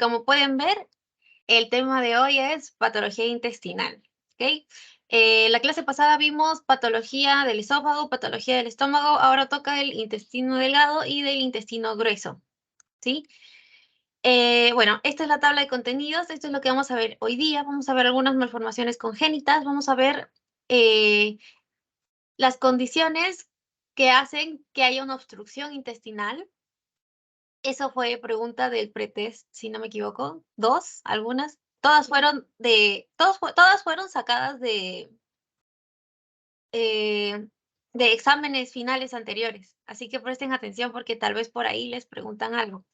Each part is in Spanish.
Como pueden ver, el tema de hoy es patología intestinal, ¿ok? La clase pasada vimos patología del esófago, patología del estómago, ahora toca el intestino delgado y del intestino grueso, ¿sí? Bueno, esta es la tabla de contenidos, esto es lo que vamos a ver hoy día. Vamos a ver algunas malformaciones congénitas, vamos a ver las condiciones que hacen que haya una obstrucción intestinal. Eso fue pregunta del pretest, si no me equivoco. Dos, algunas. Todas fueron sacadas de exámenes finales anteriores. Así que presten atención porque tal vez por ahí les preguntan algo.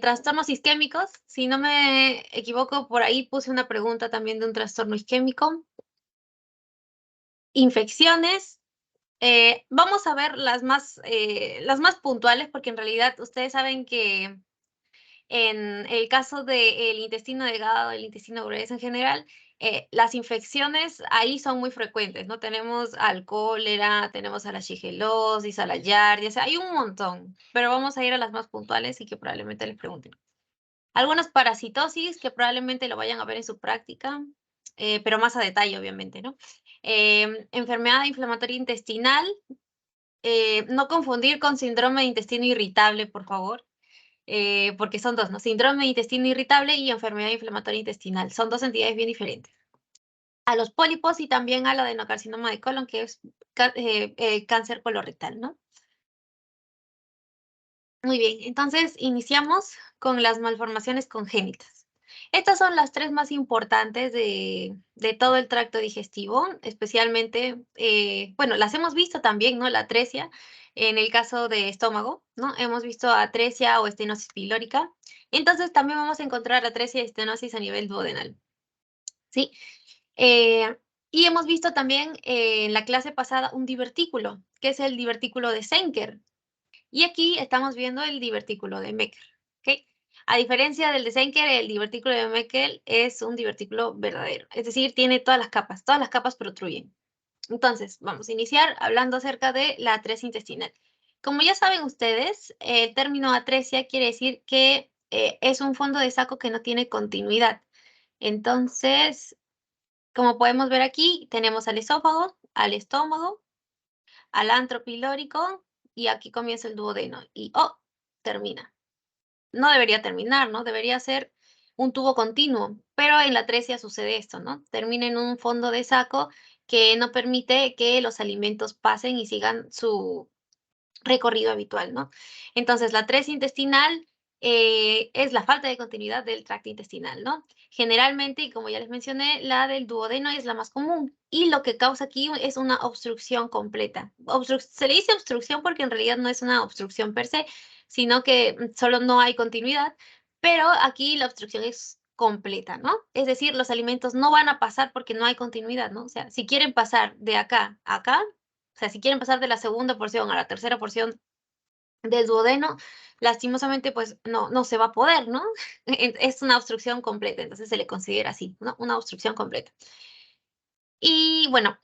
Trastornos isquémicos, si no me equivoco, por ahí puse una pregunta también de un trastorno isquémico. Infecciones. Vamos a ver las más puntuales, porque en realidad ustedes saben que en el caso del intestino delgado, el intestino grueso en general, las infecciones ahí son muy frecuentes, ¿no? Tenemos al cólera, tenemos a la shigellosis, a la yardia, o sea, hay un montón, pero vamos a ir a las más puntuales y que probablemente les pregunten. Algunas parasitosis que probablemente lo vayan a ver en su práctica, pero más a detalle, obviamente, ¿no? Enfermedad inflamatoria intestinal, no confundir con síndrome de intestino irritable, por favor, porque son dos, ¿no? Síndrome de intestino irritable y enfermedad inflamatoria intestinal. Son dos entidades bien diferentes. A los pólipos y también al adenocarcinoma de colon, que es cáncer colorectal, ¿no? Muy bien, entonces iniciamos con las malformaciones congénitas. Estas son las tres más importantes de todo el tracto digestivo, especialmente, bueno, las hemos visto también, ¿no? La atresia, en el caso de estómago, ¿no? Hemos visto atresia o estenosis pilórica. Entonces también vamos a encontrar atresia y estenosis a nivel duodenal, ¿sí? Y hemos visto también en la clase pasada un divertículo, que es el divertículo de Senker. Y aquí estamos viendo el divertículo de Meckel, ¿ok? A diferencia del de Senker, el divertículo de Meckel es un divertículo verdadero, es decir, tiene todas las capas protruyen. Entonces, vamos a iniciar hablando acerca de la atresia intestinal. Como ya saben ustedes, el término atresia quiere decir que es un fondo de saco que no tiene continuidad. Entonces, como podemos ver aquí, tenemos al esófago, al estómago, al antro pilórico y aquí comienza el duodeno y ¡oh! Termina. No debería terminar, ¿no? Debería ser un tubo continuo, pero en la atresia sucede esto, ¿no? Termina en un fondo de saco que no permite que los alimentos pasen y sigan su recorrido habitual, ¿no? Entonces, la atresia intestinal es la falta de continuidad del tracto intestinal, ¿no? Generalmente, y como ya les mencioné, la del duodeno es la más común y lo que causa aquí es una obstrucción completa. Se le dice obstrucción porque en realidad no es una obstrucción per se, sino que solo no hay continuidad, pero aquí la obstrucción es completa, ¿no? Es decir, los alimentos no van a pasar porque no hay continuidad, ¿no? O sea, si quieren pasar de acá a acá, o sea, si quieren pasar de la segunda porción a la tercera porción del duodeno, lastimosamente, pues no se va a poder, ¿no? Es una obstrucción completa, entonces se le considera así, ¿no? Una obstrucción completa. Y bueno,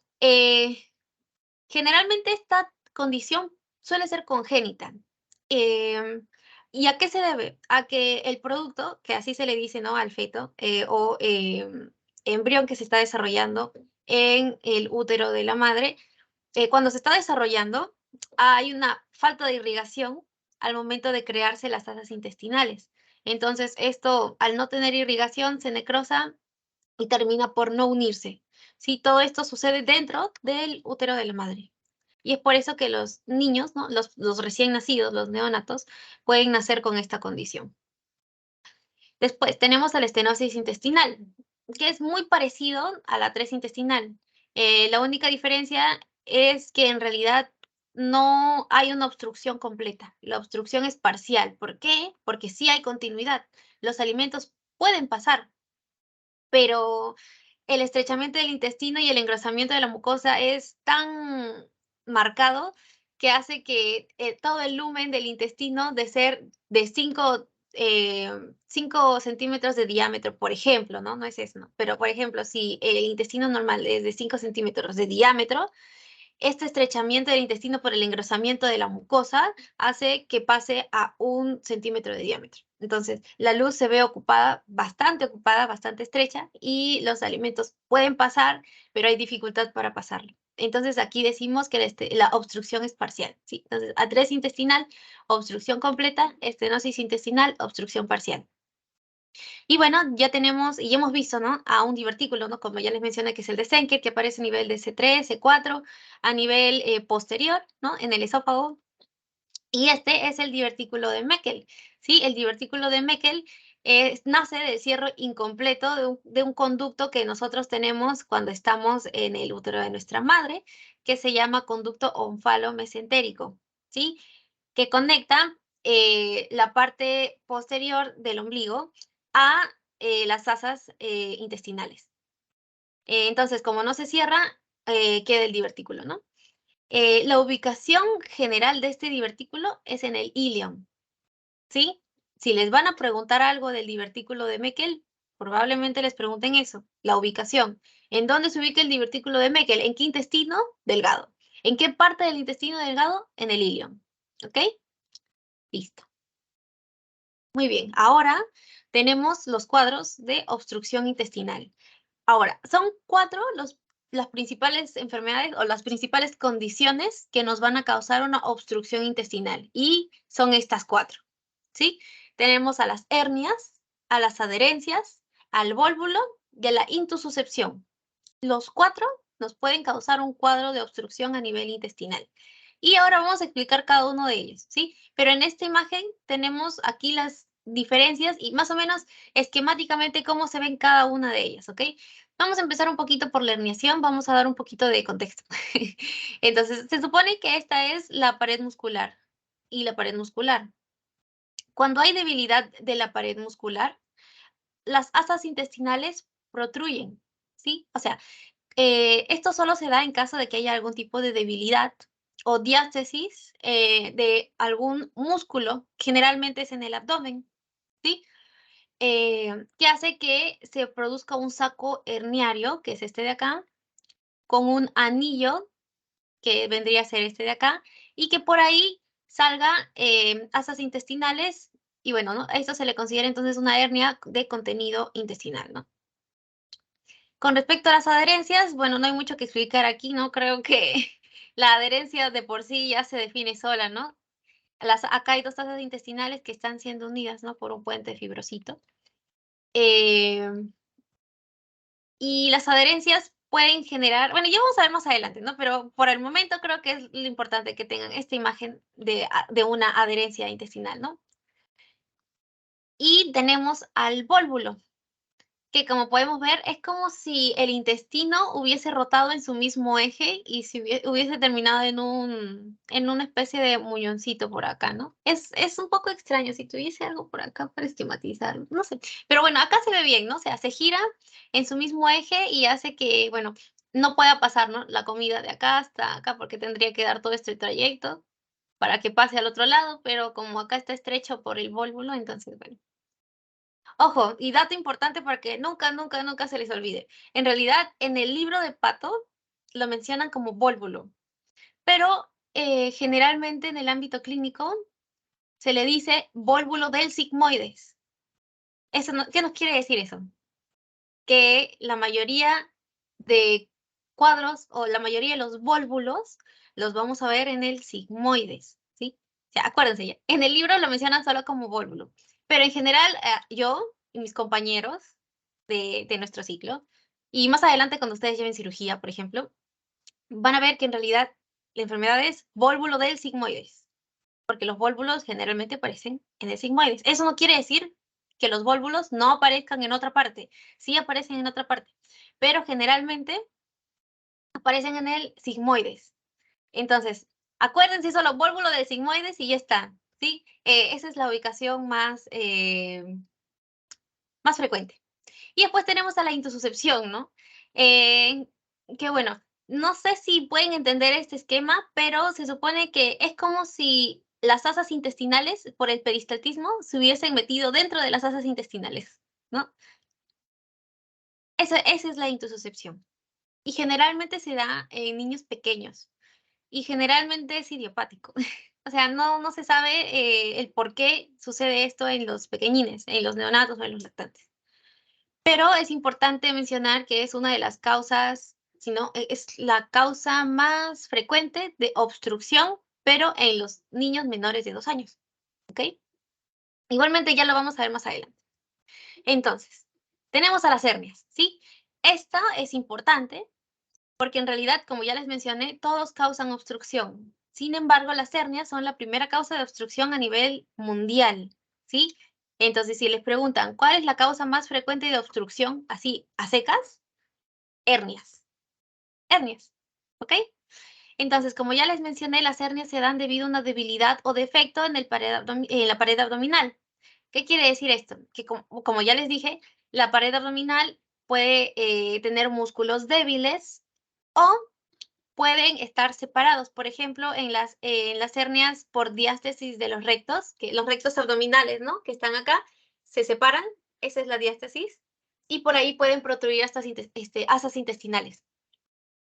generalmente esta condición suele ser congénita. Em, ¿Y a qué se debe? A que el producto, que así se le dice, ¿no? Al feto o embrión que se está desarrollando en el útero de la madre, cuando se está desarrollando, hay una falta de irrigación al momento de crearse las asas intestinales. Entonces, esto, al no tener irrigación, se necrosa y termina por no unirse. Sí, todo esto sucede dentro del útero de la madre. Y es por eso que los niños, ¿no? Los recién nacidos, los neonatos, pueden nacer con esta condición. Después tenemos a la estenosis intestinal, que es muy parecido a la atresia intestinal. La única diferencia es que en realidad no hay una obstrucción completa. La obstrucción es parcial. ¿Por qué? Porque sí hay continuidad. Los alimentos pueden pasar, pero el estrechamiento del intestino y el engrosamiento de la mucosa es tan marcado que hace que todo el lumen del intestino de ser de 5 centímetros de diámetro, por ejemplo, ¿no? No es eso, ¿no? Pero, por ejemplo, si el intestino normal es de 5 centímetros de diámetro, este estrechamiento del intestino por el engrosamiento de la mucosa hace que pase a 1 centímetro de diámetro. Entonces, la luz se ve ocupada, bastante estrecha, y los alimentos pueden pasar, pero hay dificultad para pasarlo. Entonces, aquí decimos que la obstrucción es parcial, ¿sí? Entonces, atrés intestinal, obstrucción completa, estenosis intestinal, obstrucción parcial. Y bueno, ya tenemos, y ya hemos visto, ¿no? A un divertículo, ¿no? Como ya les mencioné, que es el de Zenker, que aparece a nivel de C3, C4, a nivel posterior, ¿no? En el esófago. Y este es el divertículo de Meckel, ¿sí? El divertículo de Meckel nace del cierre incompleto de un conducto que nosotros tenemos cuando estamos en el útero de nuestra madre, que se llama conducto onfalo-mesentérico, ¿sí? Que conecta la parte posterior del ombligo a las asas intestinales. Entonces, como no se cierra, queda el divertículo, ¿no? La ubicación general de este divertículo es en el ilion, ¿sí? Si les van a preguntar algo del divertículo de Meckel, probablemente les pregunten eso, la ubicación. ¿En dónde se ubica el divertículo de Meckel? ¿En qué intestino? Delgado. ¿En qué parte del intestino delgado? En el ilion. ¿Ok? Listo. Muy bien. Ahora tenemos los cuadros de obstrucción intestinal. Ahora, son 4 las principales enfermedades o las principales condiciones que nos van a causar una obstrucción intestinal, y son estas 4, ¿sí? Tenemos a las hernias, a las adherencias, al vólvulo y a la intususcepción. Los 4 nos pueden causar un cuadro de obstrucción a nivel intestinal. Y ahora vamos a explicar cada uno de ellos, ¿sí? Pero en esta imagen tenemos aquí las diferencias y más o menos esquemáticamente cómo se ven cada una de ellas, ¿ok? Vamos a empezar un poquito por la herniación, vamos a dar un poquito de contexto. Entonces, se supone que esta es la pared muscular y la pared muscular. Cuando hay debilidad de la pared muscular, las asas intestinales protruyen, ¿sí? O sea, esto solo se da en caso de que haya algún tipo de debilidad o diástesis de algún músculo, generalmente es en el abdomen, ¿sí? Que hace que se produzca un saco herniario, que es este de acá, con un anillo, que vendría a ser este de acá, y que por ahí salga asas intestinales, y bueno, ¿no? A esto se le considera entonces una hernia de contenido intestinal, ¿no? Con respecto a las adherencias, bueno, no hay mucho que explicar aquí, ¿no? Creo que la adherencia de por sí ya se define sola, ¿no? Acá hay 2 asas intestinales que están siendo unidas, ¿no? Por un puente fibrosito. Em, y las adherencias pueden generar, bueno, ya vamos a ver más adelante, ¿no? Pero por el momento creo que es lo importante que tengan esta imagen de una adherencia intestinal, ¿no? Y tenemos al vólvulo, que como podemos ver es como si el intestino hubiese rotado en su mismo eje y si hubiese terminado en una especie de muñoncito por acá, ¿no? Es un poco extraño si tuviese algo por acá para esquematizarlo, no sé. Pero bueno, acá se ve bien, ¿no? O sea, se gira en su mismo eje y hace que, bueno, no pueda pasar, ¿no? La comida de acá hasta acá porque tendría que dar todo este trayecto para que pase al otro lado, pero como acá está estrecho por el vólvulo, entonces, bueno. Ojo, y dato importante para que nunca se les olvide. En realidad, en el libro de Pato lo mencionan como vólvulo, pero generalmente en el ámbito clínico se le dice vólvulo del sigmoides. Eso ¿qué nos quiere decir eso? Que la mayoría de cuadros o la mayoría de los vólvulos los vamos a ver en el sigmoides, ¿sí? O sea, acuérdense ya, en el libro lo mencionan solo como vólvulo, pero en general yo y mis compañeros de nuestro ciclo, y más adelante cuando ustedes lleven cirugía, por ejemplo, van a ver que en realidad la enfermedad es vólvulo del sigmoides, porque los vólvulos generalmente aparecen en el sigmoides. Eso no quiere decir que los vólvulos no aparezcan en otra parte, sí aparecen en otra parte, pero generalmente aparecen en el sigmoides. Entonces, acuérdense solo vólvulo del sigmoides y ya está, ¿sí? Esa es la ubicación más frecuente. Y después tenemos a la intususcepción, ¿no? Eh, que bueno, no sé si pueden entender este esquema, pero se supone que es como si las asas intestinales, por el peristaltismo, se hubiesen metido dentro de las asas intestinales, ¿no? Esa es la intususcepción. Y generalmente se da en niños pequeños y generalmente es idiopático. O sea, no se sabe el por qué sucede esto en los pequeñines, en los neonatos o en los lactantes. Pero es importante mencionar que es una de las causas, si no, es la causa más frecuente de obstrucción, pero en los niños menores de 2 años, ¿ok? Igualmente ya lo vamos a ver más adelante. Entonces, tenemos a las hernias, ¿sí? Esta es importante porque en realidad, como ya les mencioné, todos causan obstrucción. Sin embargo, las hernias son la primera causa de obstrucción a nivel mundial, ¿sí? Entonces, si les preguntan, ¿cuál es la causa más frecuente de obstrucción, así, a secas? Hernias. Hernias, ¿ok? Entonces, como ya les mencioné, las hernias se dan debido a una debilidad o defecto en la pared abdominal. ¿Qué quiere decir esto? Que como ya les dije, la pared abdominal puede tener músculos débiles o pueden estar separados. Por ejemplo, en las hernias por diástesis de los rectos, que los rectos abdominales, ¿no? Que están acá, se separan, esa es la diástesis, y por ahí pueden protruir estas asas intestinales.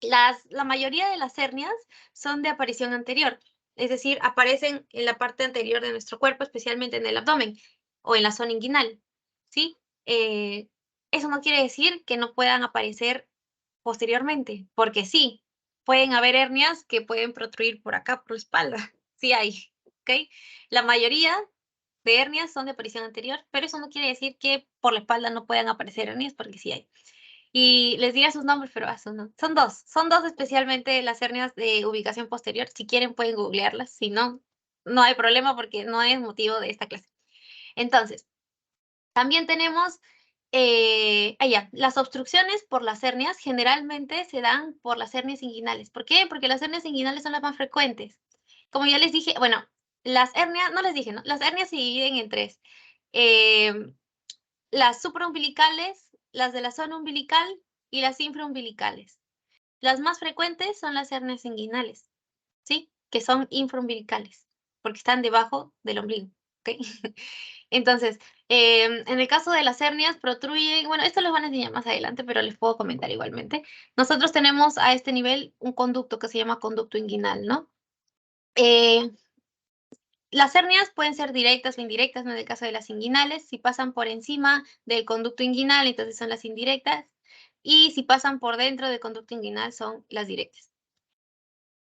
La mayoría de las hernias son de aparición anterior, es decir, aparecen en la parte anterior de nuestro cuerpo, especialmente en el abdomen o en la zona inguinal, ¿sí? Eh, Eso no quiere decir que no puedan aparecer posteriormente, porque sí, pueden haber hernias que pueden protruir por acá, por la espalda, sí hay, ¿ok? La mayoría de hernias son de aparición anterior, pero eso no quiere decir que por la espalda no puedan aparecer hernias, porque sí hay. Y les diré sus nombres, pero son dos especialmente las hernias de ubicación posterior. Si quieren pueden googlearlas, si no, no hay problema porque no es motivo de esta clase. Entonces, también tenemos, las obstrucciones por las hernias generalmente se dan por las hernias inguinales. ¿Por qué? Porque las hernias inguinales son las más frecuentes. Como ya les dije, bueno, las hernias, no les dije, ¿no? Las hernias se dividen en tres. Em, las supraumbilicales, las de la zona umbilical y las infraumbilicales. Las más frecuentes son las hernias inguinales, ¿sí? Que son infraumbilicales, porque están debajo del ombligo, ¿ok? Entonces, en el caso de las hernias, protruyen, bueno, esto les van a enseñar más adelante, pero les puedo comentar igualmente. Nosotros tenemos a este nivel un conducto que se llama conducto inguinal, ¿no? Eh, las hernias pueden ser directas o indirectas, ¿no? En el caso de las inguinales, si pasan por encima del conducto inguinal, entonces son las indirectas, y si pasan por dentro del conducto inguinal, son las directas.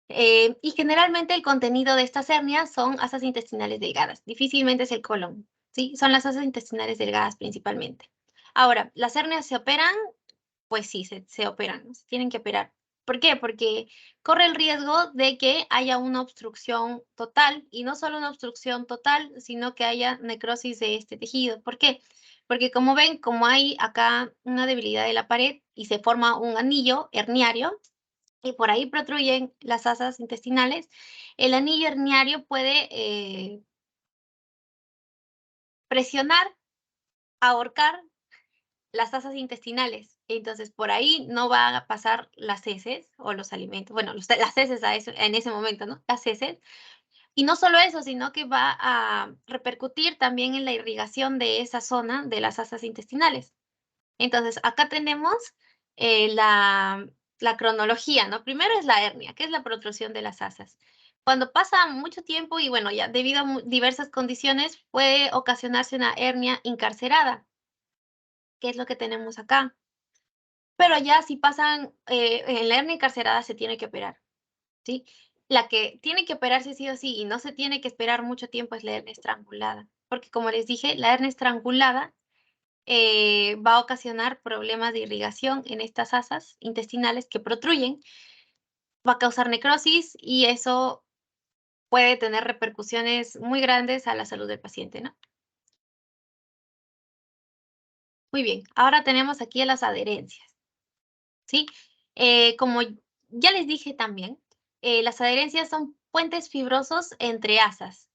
Y generalmente el contenido de estas hernias son asas intestinales delgadas, difícilmente es el colon, ¿sí? Son las asas intestinales delgadas principalmente. Ahora, ¿las hernias se operan? Pues sí, se operan, ¿no? Se tienen que operar. ¿Por qué? Porque corre el riesgo de que haya una obstrucción total, y no solo una obstrucción total, sino que haya necrosis de este tejido. ¿Por qué? Porque como ven, como hay acá una debilidad de la pared y se forma un anillo herniario, y por ahí protruyen las asas intestinales, el anillo herniario puede presionar, ahorcar las asas intestinales. Entonces, por ahí no van a pasar las heces o los alimentos, bueno, las heces en ese momento, ¿no? Las heces. Y no solo eso, sino que va a repercutir también en la irrigación de esa zona de las asas intestinales. Entonces, acá tenemos la cronología, ¿no? Primero es la hernia, que es la protrusión de las asas. Cuando pasa mucho tiempo y bueno, ya debido a diversas condiciones, puede ocasionarse una hernia encarcerada, que es lo que tenemos acá. Pero ya si pasan, en la hernia encarcerada se tiene que operar, ¿sí? La que tiene que operarse sí o sí y no se tiene que esperar mucho tiempo es la hernia estrangulada, porque como les dije, la hernia estrangulada va a ocasionar problemas de irrigación en estas asas intestinales que protruyen, va a causar necrosis y eso puede tener repercusiones muy grandes a la salud del paciente, ¿no? Muy bien, ahora tenemos aquí a las adherencias, ¿sí? Como ya les dije también, las adherencias son puentes fibrosos entre asas,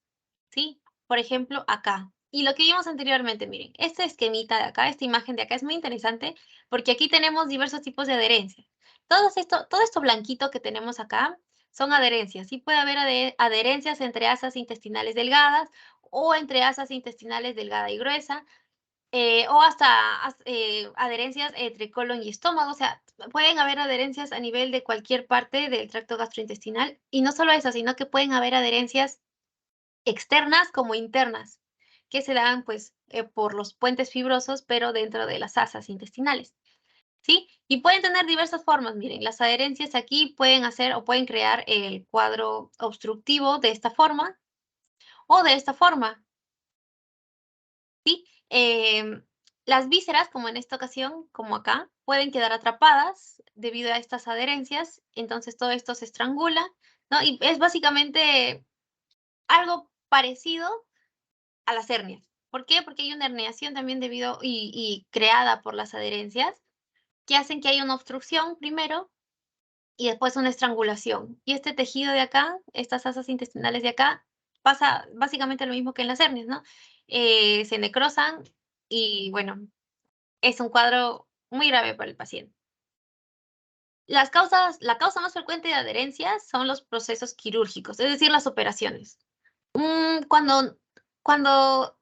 ¿sí? Por ejemplo, acá. Y lo que vimos anteriormente, miren, este esquemita de acá, esta imagen de acá es muy interesante porque aquí tenemos diversos tipos de adherencias. Todo esto blanquito que tenemos acá son adherencias. Sí puede haber adherencias entre asas intestinales delgadas o entre asas intestinales delgada y gruesa, o hasta adherencias entre colon y estómago. O sea, pueden haber adherencias a nivel de cualquier parte del tracto gastrointestinal. Y no solo eso, sino que pueden haber adherencias externas como internas, que se dan pues por los puentes fibrosos, pero dentro de las asas intestinales. ¿Sí? Y pueden tener diversas formas. Miren, las adherencias aquí pueden hacer o pueden crear el cuadro obstructivo de esta forma o de esta forma. ¿Sí? Las vísceras, como en esta ocasión, como acá, pueden quedar atrapadas debido a estas adherencias. Entonces todo esto se estrangula, ¿no? Y es básicamente algo parecido a las hernias. ¿Por qué? Porque hay una herniación también debido y creada por las adherencias que hacen que haya una obstrucción primero y después una estrangulación. Y este tejido de acá, estas asas intestinales de acá, pasa básicamente lo mismo que en las hernias, ¿no? Se necrosan y bueno, es un cuadro muy grave para el paciente. La causa más frecuente de adherencias son los procesos quirúrgicos, es decir, las operaciones. Cuando, cuando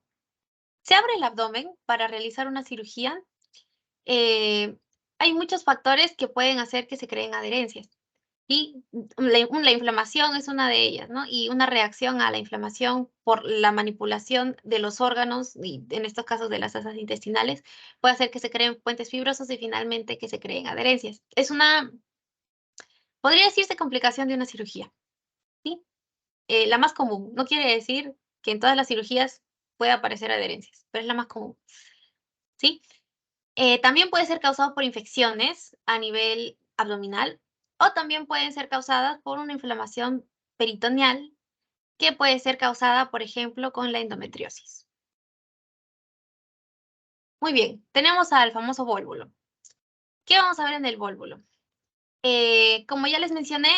se abre el abdomen para realizar una cirugía, eh, hay muchos factores que pueden hacer que se creen adherencias. Y la inflamación es una de ellas, ¿no? Y una reacción a la inflamación por la manipulación de los órganos, y en estos casos de las asas intestinales, puede hacer que se creen puentes fibrosos y finalmente que se creen adherencias. Es una, podría decirse complicación de una cirugía, ¿sí? La más común. No quiere decir que en todas las cirugías pueda aparecer adherencias, pero es la más común, ¿sí? También puede ser causado por infecciones a nivel abdominal o también pueden ser causadas por una inflamación peritoneal que puede ser causada, por ejemplo, con la endometriosis. Muy bien, tenemos al famoso vólvulo. ¿Qué vamos a ver en el vólvulo? Como ya les mencioné,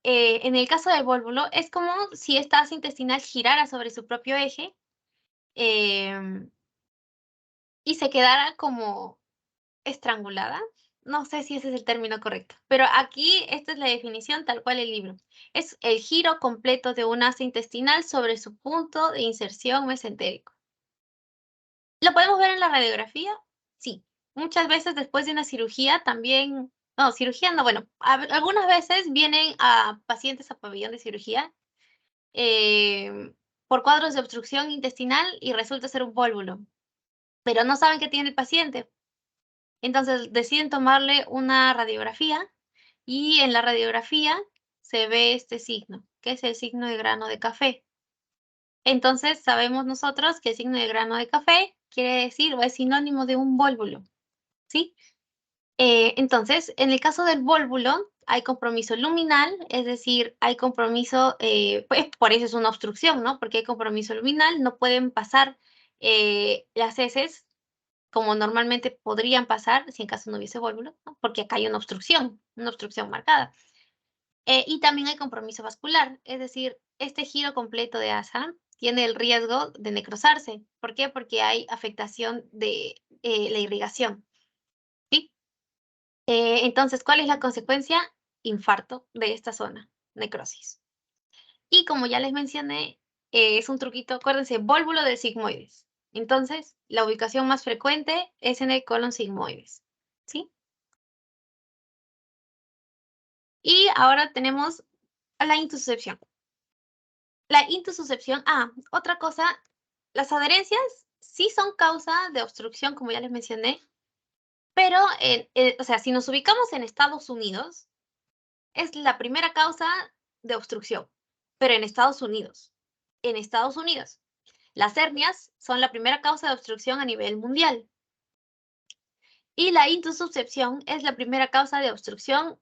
en el caso del vólvulo es como si esta asa intestinal girara sobre su propio eje em, y se quedara como estrangulada. No sé si ese es el término correcto, pero aquí esta es la definición tal cual el libro. Es el giro completo de un asa intestinal sobre su punto de inserción mesentérico. ¿Lo podemos ver en la radiografía? Sí. Muchas veces después de una cirugía también, no, cirugía no, bueno, algunas veces vienen a pacientes a pabellón de cirugía por cuadros de obstrucción intestinal y resulta ser un vólvulo, pero no saben qué tiene el paciente. Entonces deciden tomarle una radiografía y en la radiografía se ve este signo, que es el signo de grano de café. Entonces sabemos nosotros que el signo de grano de café quiere decir o es sinónimo de un vólvulo, ¿sí? Entonces, en el caso del vólvulo hay compromiso luminal, es decir, hay compromiso, pues por eso es una obstrucción, ¿no? Porque hay compromiso luminal, no pueden pasar las heces como normalmente podrían pasar si en caso no hubiese vólvulo, ¿no? Porque acá hay una obstrucción marcada. Y también hay compromiso vascular, es decir, este giro completo de asa tiene el riesgo de necrosarse. ¿Por qué? Porque hay afectación de la irrigación, ¿sí? Entonces, ¿cuál es la consecuencia? Infarto de esta zona, necrosis. Y como ya les mencioné, es un truquito, acuérdense, vólvulo del sigmoides. Entonces, la ubicación más frecuente es en el colon sigmoides, ¿sí? Y ahora tenemos la intussuscepción. La intussuscepción, otra cosa, las adherencias sí son causa de obstrucción, como ya les mencioné, pero, o sea, si nos ubicamos en Estados Unidos, es la primera causa de obstrucción, pero en Estados Unidos. En Estados Unidos, las hernias son la primera causa de obstrucción a nivel mundial y la intussuscepción es la primera causa de obstrucción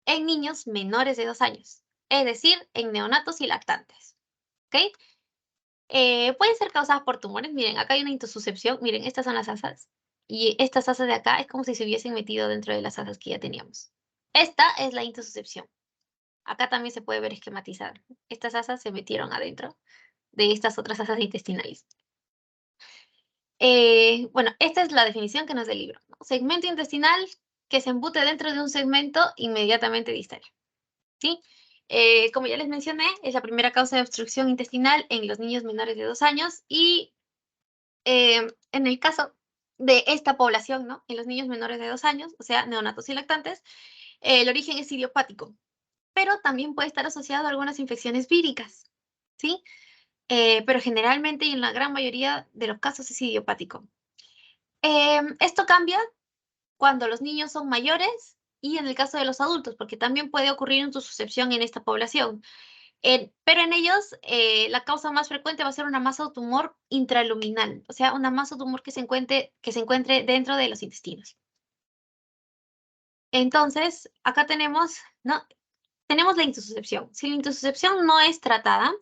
en niños menores de 2 años, es decir, en neonatos y lactantes, ¿ok? Pueden ser causadas por tumores. Miren, acá hay una intussuscepción. Miren, estas son las asas. Y estas asas de acá es como si se hubiesen metido dentro de las asas que ya teníamos. Esta es la intussuscepción. Acá también se puede ver esquematizada. Estas asas se metieron adentro de estas otras asas intestinales. Bueno, esta es la definición que nos da el libro, ¿no? Segmento intestinal que se embute dentro de un segmento inmediatamente distal, ¿sí? Como ya les mencioné, es la primera causa de obstrucción intestinal en los niños menores de 2 años y en el caso de esta población, ¿no? En los niños menores de 2 años, o sea, neonatos y lactantes, el origen es idiopático, pero también puede estar asociado a algunas infecciones víricas, ¿sí? pero generalmente y en la gran mayoría de los casos es idiopático. Esto cambia cuando los niños son mayores y en el caso de los adultos, porque también puede ocurrir intususcepción en esta población. Pero en ellos, la causa más frecuente va a ser una masa de tumor intraluminal, o sea, una masa de tumor que se encuentre dentro de los intestinos. Entonces, acá tenemos, ¿no? Tenemos la intususcepción. Si la intususcepción no es tratada,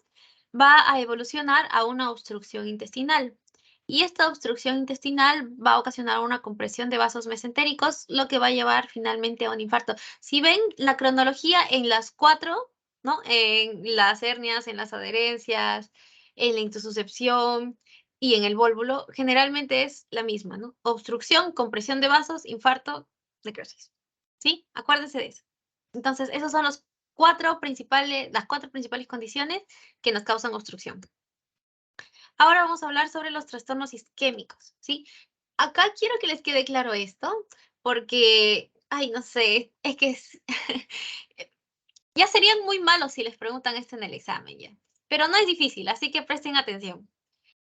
va a evolucionar a una obstrucción intestinal. Y esta obstrucción intestinal va a ocasionar una compresión de vasos mesentéricos, lo que va a llevar finalmente a un infarto. Si ven la cronología en las cuatro, ¿no? En las hernias, en las adherencias, en la intususcepción y en el vólvulo, generalmente es la misma, ¿no? Obstrucción, compresión de vasos, infarto, necrosis. ¿Sí? Acuérdense de eso. Entonces, esos son las cuatro principales condiciones que nos causan obstrucción. Ahora vamos a hablar sobre los trastornos isquémicos, ¿sí? Acá quiero que les quede claro esto, porque, ay, no sé, es que ya serían muy malos si les preguntan esto en el examen, ya. Pero no es difícil, así que presten atención,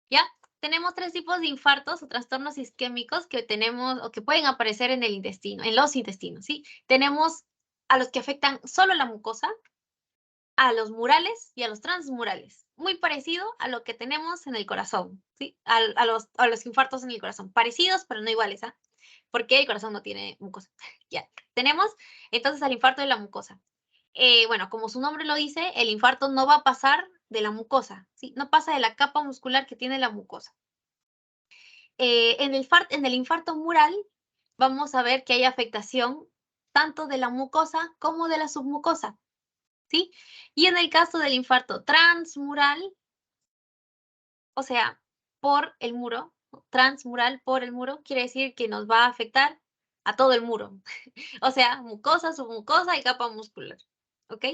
¿ya? Tenemos tres tipos de infartos o trastornos isquémicos que tenemos o que pueden aparecer en el intestino, en los intestinos, ¿sí? Tenemos a los que afectan solo la mucosa, a los murales y a los transmurales. Muy parecido a lo que tenemos en el corazón, ¿sí? A los infartos en el corazón. Parecidos, pero no iguales, ¿ah? Porque el corazón no tiene mucosa. Ya. Tenemos entonces al infarto de la mucosa. Bueno, como su nombre lo dice, el infarto no va a pasar de la mucosa, ¿sí? No pasa de la capa muscular que tiene la mucosa. En el infarto mural vamos a ver que hay afectación tanto de la mucosa como de la submucosa, ¿sí? Y en el caso del infarto transmural, o sea, por el muro, transmural por el muro, quiere decir que nos va a afectar a todo el muro. O sea, mucosa, submucosa y capa muscular, ¿ok?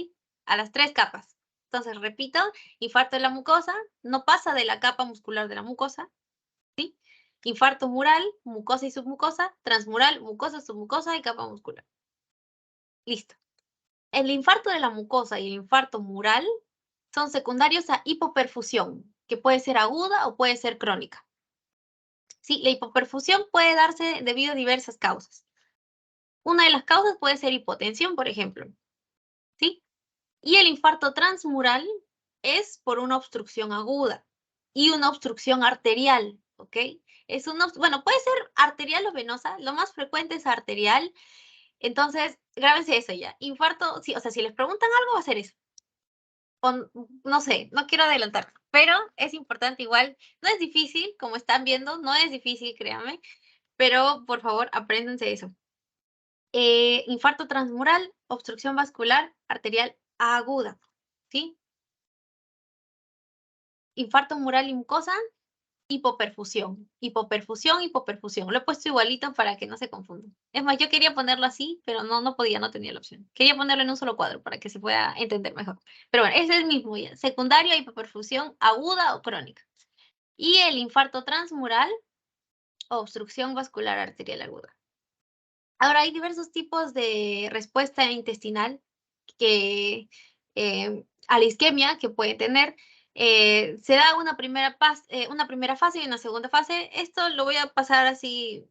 A las tres capas. Entonces, repito, infarto de la mucosa no pasa de la capa muscular de la mucosa, ¿sí? Infarto mural, mucosa y submucosa, transmural, mucosa, submucosa y capa muscular. Listo. El infarto de la mucosa y el infarto mural son secundarios a hipoperfusión, que puede ser aguda o puede ser crónica. Sí, la hipoperfusión puede darse debido a diversas causas. Una de las causas puede ser hipotensión, por ejemplo, ¿sí? Y el infarto transmural es por una obstrucción aguda y una obstrucción arterial, ¿ok? Bueno, puede ser arterial o venosa, lo más frecuente es arterial, entonces grábense eso ya. Infarto, sí, o sea, si les preguntan algo va a ser eso. O no sé, no quiero adelantar, pero es importante igual. No es difícil, como están viendo, no es difícil, créanme, pero por favor, apréndanse eso. Infarto transmural, obstrucción vascular arterial aguda, ¿sí? Infarto mural y mucosa, hipoperfusión, hipoperfusión, hipoperfusión. Lo he puesto igualito para que no se confundan. Es más, yo quería ponerlo así, pero no podía, no tenía la opción. Quería ponerlo en un solo cuadro para que se pueda entender mejor. Pero bueno, ese es el mismo ya. Secundario a hipoperfusión aguda o crónica. Y el infarto transmural, obstrucción vascular arterial aguda. Ahora, hay diversos tipos de respuesta intestinal que a la isquemia que puede tener. Se da una primera fase y una segunda fase. Esto lo voy a pasar así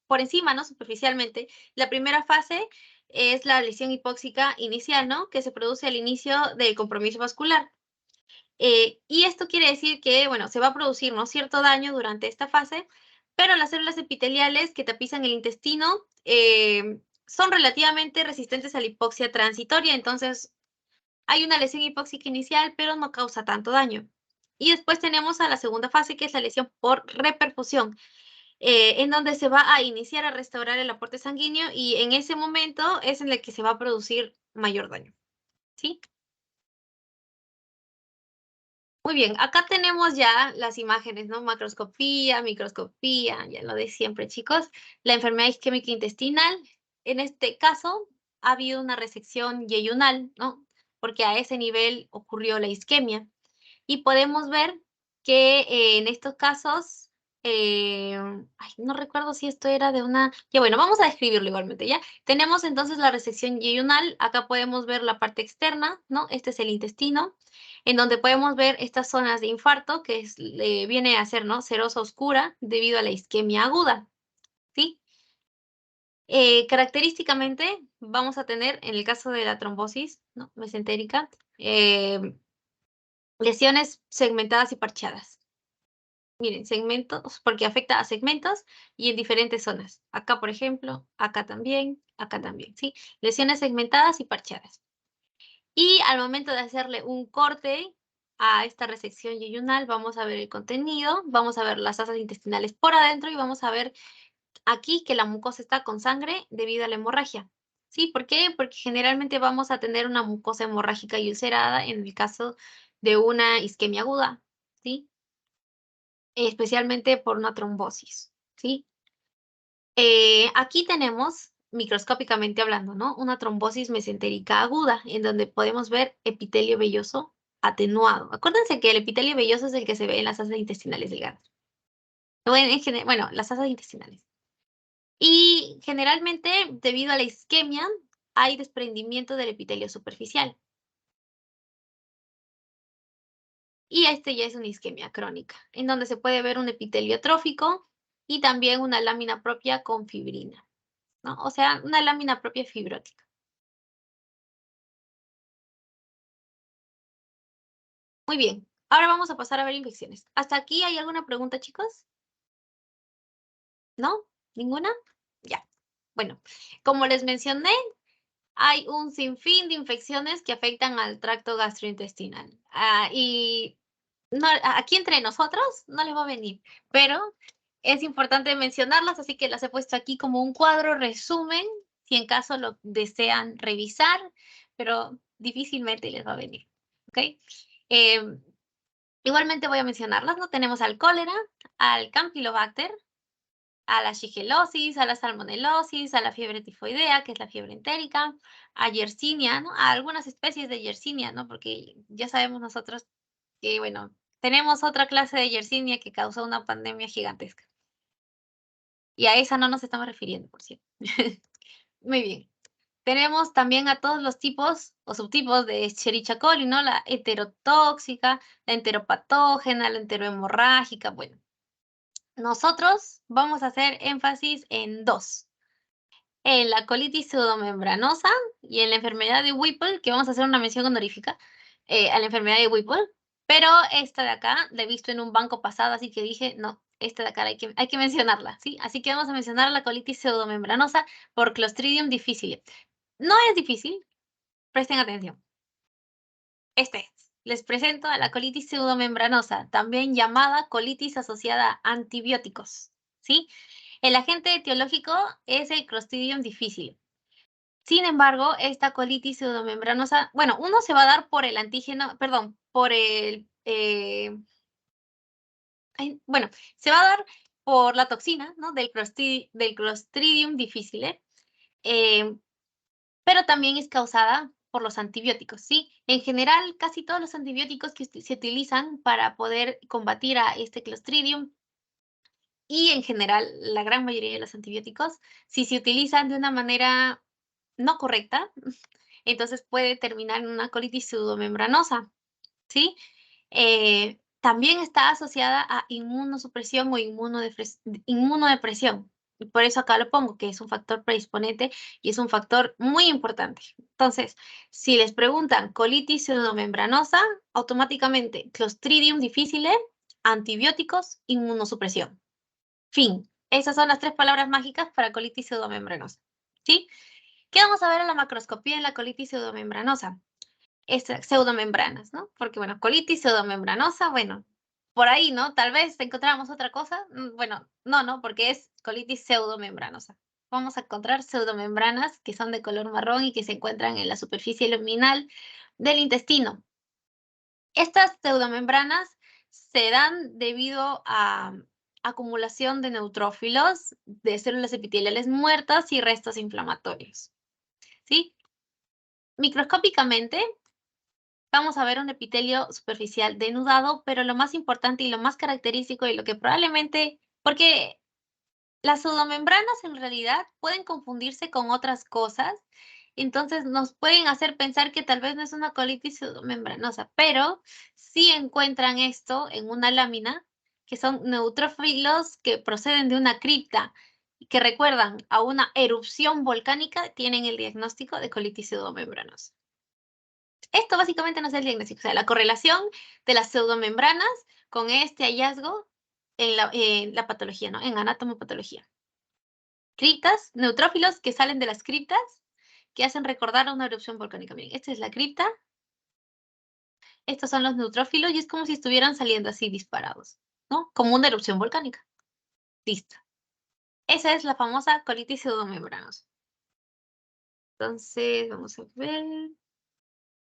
por encima, ¿no? Superficialmente. La primera fase es la lesión hipóxica inicial, ¿no? Que se produce al inicio del compromiso vascular. Y esto quiere decir que, bueno, se va a producir, ¿no? Cierto daño durante esta fase, pero las células epiteliales que tapizan el intestino son relativamente resistentes a la hipoxia transitoria, entonces hay una lesión hipóxica inicial, pero no causa tanto daño. Y después tenemos a la segunda fase, que es la lesión por reperfusión, en donde se va a iniciar a restaurar el aporte sanguíneo y en ese momento es en el que se va a producir mayor daño, ¿sí? Muy bien, acá tenemos ya las imágenes, ¿no? Macroscopía, microscopía, ya lo de siempre, chicos. La enfermedad isquémica intestinal, en este caso, ha habido una resección yeyunal, ¿no? Porque a ese nivel ocurrió la isquemia. Y podemos ver que en estos casos no recuerdo si esto era de una... Ya bueno, vamos a describirlo igualmente, ¿ya? Tenemos entonces la resección yeyunal. Acá podemos ver la parte externa, ¿no? Este es el intestino, en donde podemos ver estas zonas de infarto, que viene a ser, ¿no? Serosa oscura debido a la isquemia aguda, ¿sí? Característicamente vamos a tener, en el caso de la trombosis, ¿no? Mesentérica, lesiones segmentadas y parcheadas. Miren, segmentos, porque afecta a segmentos y en diferentes zonas. Acá, por ejemplo, acá también, ¿sí? Lesiones segmentadas y parcheadas. Y al momento de hacerle un corte a esta resección yeyunal, vamos a ver el contenido, vamos a ver las asas intestinales por adentro y vamos a ver aquí que la mucosa está con sangre debido a la hemorragia. ¿Sí? ¿Por qué? Porque generalmente vamos a tener una mucosa hemorrágica y ulcerada en el caso de una isquemia aguda, ¿sí? Especialmente por una trombosis, ¿sí? Aquí tenemos, microscópicamente hablando, ¿no? Una trombosis mesentérica aguda, en donde podemos ver epitelio velloso atenuado. Acuérdense que el epitelio velloso es el que se ve en las asas intestinales delgadas. Bueno, las asas intestinales. Y generalmente, debido a la isquemia, hay desprendimiento del epitelio superficial. Y este ya es una isquemia crónica, en donde se puede ver un epitelio trófico y también una lámina propia con fibrina, ¿no? O sea, una lámina propia fibrótica. Muy bien, ahora vamos a pasar a ver infecciones. ¿Hasta aquí hay alguna pregunta, chicos? ¿No? ¿Ninguna? Ya. Bueno, como les mencioné, hay un sinfín de infecciones que afectan al tracto gastrointestinal. Y no, aquí entre nosotros no les va a venir, pero es importante mencionarlas, así que las he puesto aquí como un cuadro resumen, si en caso lo desean revisar, pero difícilmente les va a venir, ¿ok? Em, Igualmente voy a mencionarlas, ¿no? Tenemos al cólera, al Campylobacter, a la shigelosis, a la salmonelosis, a la fiebre tifoidea, que es la fiebre entérica, a Yersinia, ¿no? A algunas especies de Yersinia, ¿no? Porque ya sabemos nosotros que, bueno, tenemos otra clase de Yersinia que causó una pandemia gigantesca. Y a esa no nos estamos refiriendo, por cierto. Muy bien. Tenemos también a todos los tipos o subtipos de Escherichia coli, ¿no? La heterotóxica, la enteropatógena, la enterohemorrágica. Bueno, nosotros vamos a hacer énfasis en dos. En la colitis pseudomembranosa y en la enfermedad de Whipple, que vamos a hacer una mención honorífica a la enfermedad de Whipple, pero esta de acá la he visto en un banco pasado, así que dije, no, esta de acá hay que mencionarla, ¿sí? Así que vamos a mencionar la colitis pseudomembranosa por Clostridium difficile. No es difícil, presten atención. Este es. Les presento a la colitis pseudomembranosa, también llamada colitis asociada a antibióticos, ¿sí? El agente etiológico es el Clostridium difficile. Sin embargo, esta colitis pseudomembranosa, bueno, uno se va a dar por el antígeno, perdón, por bueno, se va a dar por la toxina, ¿no? Del Clostridium difficile, eh, pero también es causada por los antibióticos, ¿sí? En general, casi todos los antibióticos que se utilizan para poder combatir a este Clostridium y en general la gran mayoría de los antibióticos, si se utilizan de una manera no correcta, entonces puede terminar en una colitis pseudomembranosa, ¿sí? También está asociada a inmunosupresión o inmunodepresión. Y por eso acá lo pongo, que es un factor predisponente y es un factor muy importante. Entonces, si les preguntan colitis pseudomembranosa, automáticamente Clostridium difficile, antibióticos, inmunosupresión. Fin. Esas son las tres palabras mágicas para colitis pseudomembranosa. ¿Sí? ¿Qué vamos a ver en la macroscopía en la colitis pseudomembranosa? Pseudomembranas, ¿no? Porque, bueno, colitis pseudomembranosa, bueno, por ahí, ¿no? Tal vez encontramos otra cosa. Bueno, no, porque es colitis pseudomembranosa. Vamos a encontrar pseudomembranas que son de color marrón y que se encuentran en la superficie luminal del intestino. Estas pseudomembranas se dan debido a acumulación de neutrófilos, de células epiteliales muertas y restos inflamatorios, ¿sí? Microscópicamente vamos a ver un epitelio superficial denudado, pero lo más importante y lo más característico y lo que probablemente Porque las pseudomembranas en realidad pueden confundirse con otras cosas, entonces nos pueden hacer pensar que tal vez no es una colitis pseudomembranosa, pero sí encuentran esto en una lámina, que son neutrófilos que proceden de una cripta y que recuerdan a una erupción volcánica, tienen el diagnóstico de colitis pseudomembranosa. Esto básicamente no es el diagnóstico, o sea, la correlación de las pseudomembranas con este hallazgo en la patología, ¿no? En anatomopatología. Criptas, neutrófilos que salen de las criptas que hacen recordar a una erupción volcánica. Miren, esta es la cripta, estos son los neutrófilos y es como si estuvieran saliendo así disparados, ¿no? Como una erupción volcánica. Listo. Esa es la famosa colitis pseudomembranosa. Entonces, vamos a ver.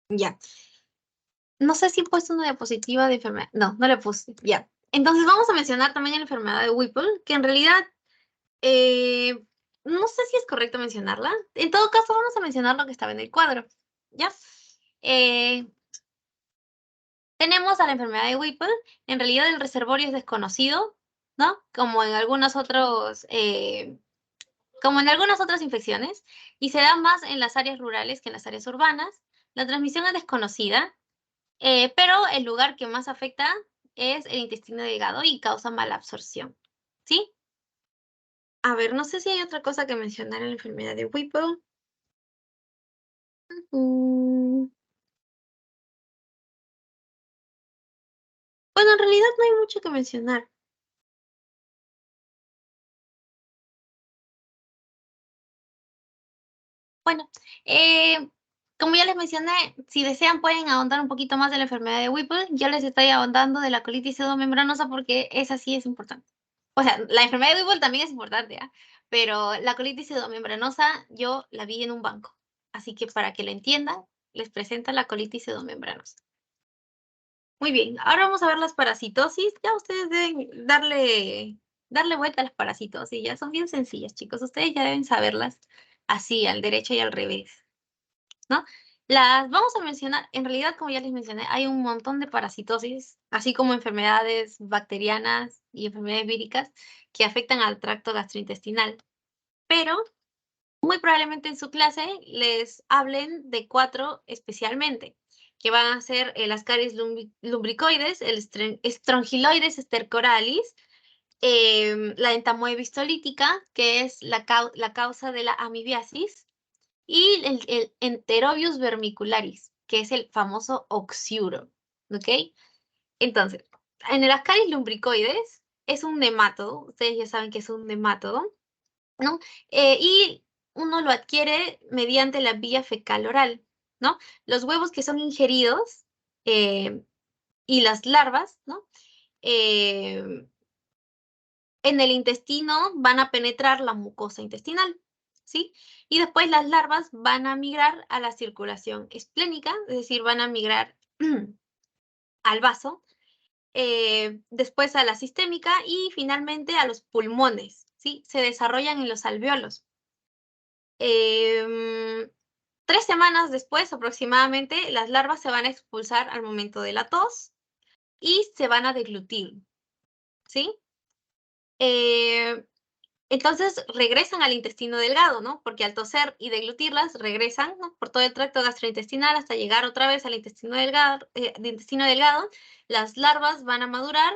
Ya. No sé si he puesto una diapositiva de enfermedad. No, no le puse. Ya. Entonces vamos a mencionar también la enfermedad de Whipple, que en realidad eh, no sé si es correcto mencionarla. En todo caso, vamos a mencionar lo que estaba en el cuadro. ¿Ya? Eh, Tenemos a la enfermedad de Whipple. En realidad el reservorio es desconocido, ¿no? Como en algunas otras infecciones, y se da más en las áreas rurales que en las áreas urbanas. La transmisión es desconocida, pero el lugar que más afecta es el intestino delgado y causa mala absorción, ¿sí? A ver, no sé si hay otra cosa que mencionar en la enfermedad de Whipple. Mm, Bueno, en realidad no hay mucho que mencionar. Bueno, como ya les mencioné, si desean pueden ahondar un poquito más de la enfermedad de Whipple. Yo les estoy ahondando de la colitis pseudomembranosa porque esa sí es importante. O sea, la enfermedad de Whipple también es importante, ¿ah? Pero la colitis pseudomembranosa yo la vi en un banco. Así que para que lo entiendan, les presento la colitis pseudomembranosa. Muy bien, ahora vamos a ver las parasitosis. Ya ustedes deben darle vuelta a las parasitosis. Ya son bien sencillas, chicos. Ustedes ya deben saberlas así, al derecho y al revés, ¿no? Las vamos a mencionar, en realidad, como ya les mencioné, hay un montón de parasitosis, así como enfermedades bacterianas y enfermedades víricas que afectan al tracto gastrointestinal. Pero muy probablemente en su clase les hablen de 4 especialmente, que van a ser el Ascaris lumbricoides, el Strongyloides stercoralis, la entamoeba histolítica, que es la causa de la amibiasis, y el Enterobius vermicularis, que es el famoso oxiuro, ¿ok? Entonces, en el Ascaris lumbricoides es un nemátodo, ustedes ya saben que es un nemátodo, ¿no? Y uno lo adquiere mediante la vía fecal oral, ¿no? Los huevos que son ingeridos y las larvas, ¿no? Eh, en el intestino van a penetrar la mucosa intestinal, ¿sí? Y después las larvas van a migrar a la circulación esplénica, es decir, van a migrar al vaso, después a la sistémica y finalmente a los pulmones, ¿sí? Se desarrollan en los alveolos. 3 semanas después aproximadamente, las larvas se van a expulsar al momento de la tos y se van a deglutir, ¿sí? Entonces regresan al intestino delgado, ¿no? Porque al toser y deglutirlas regresan, ¿no?, por todo el tracto gastrointestinal hasta llegar otra vez al intestino delgado. Las larvas van a madurar,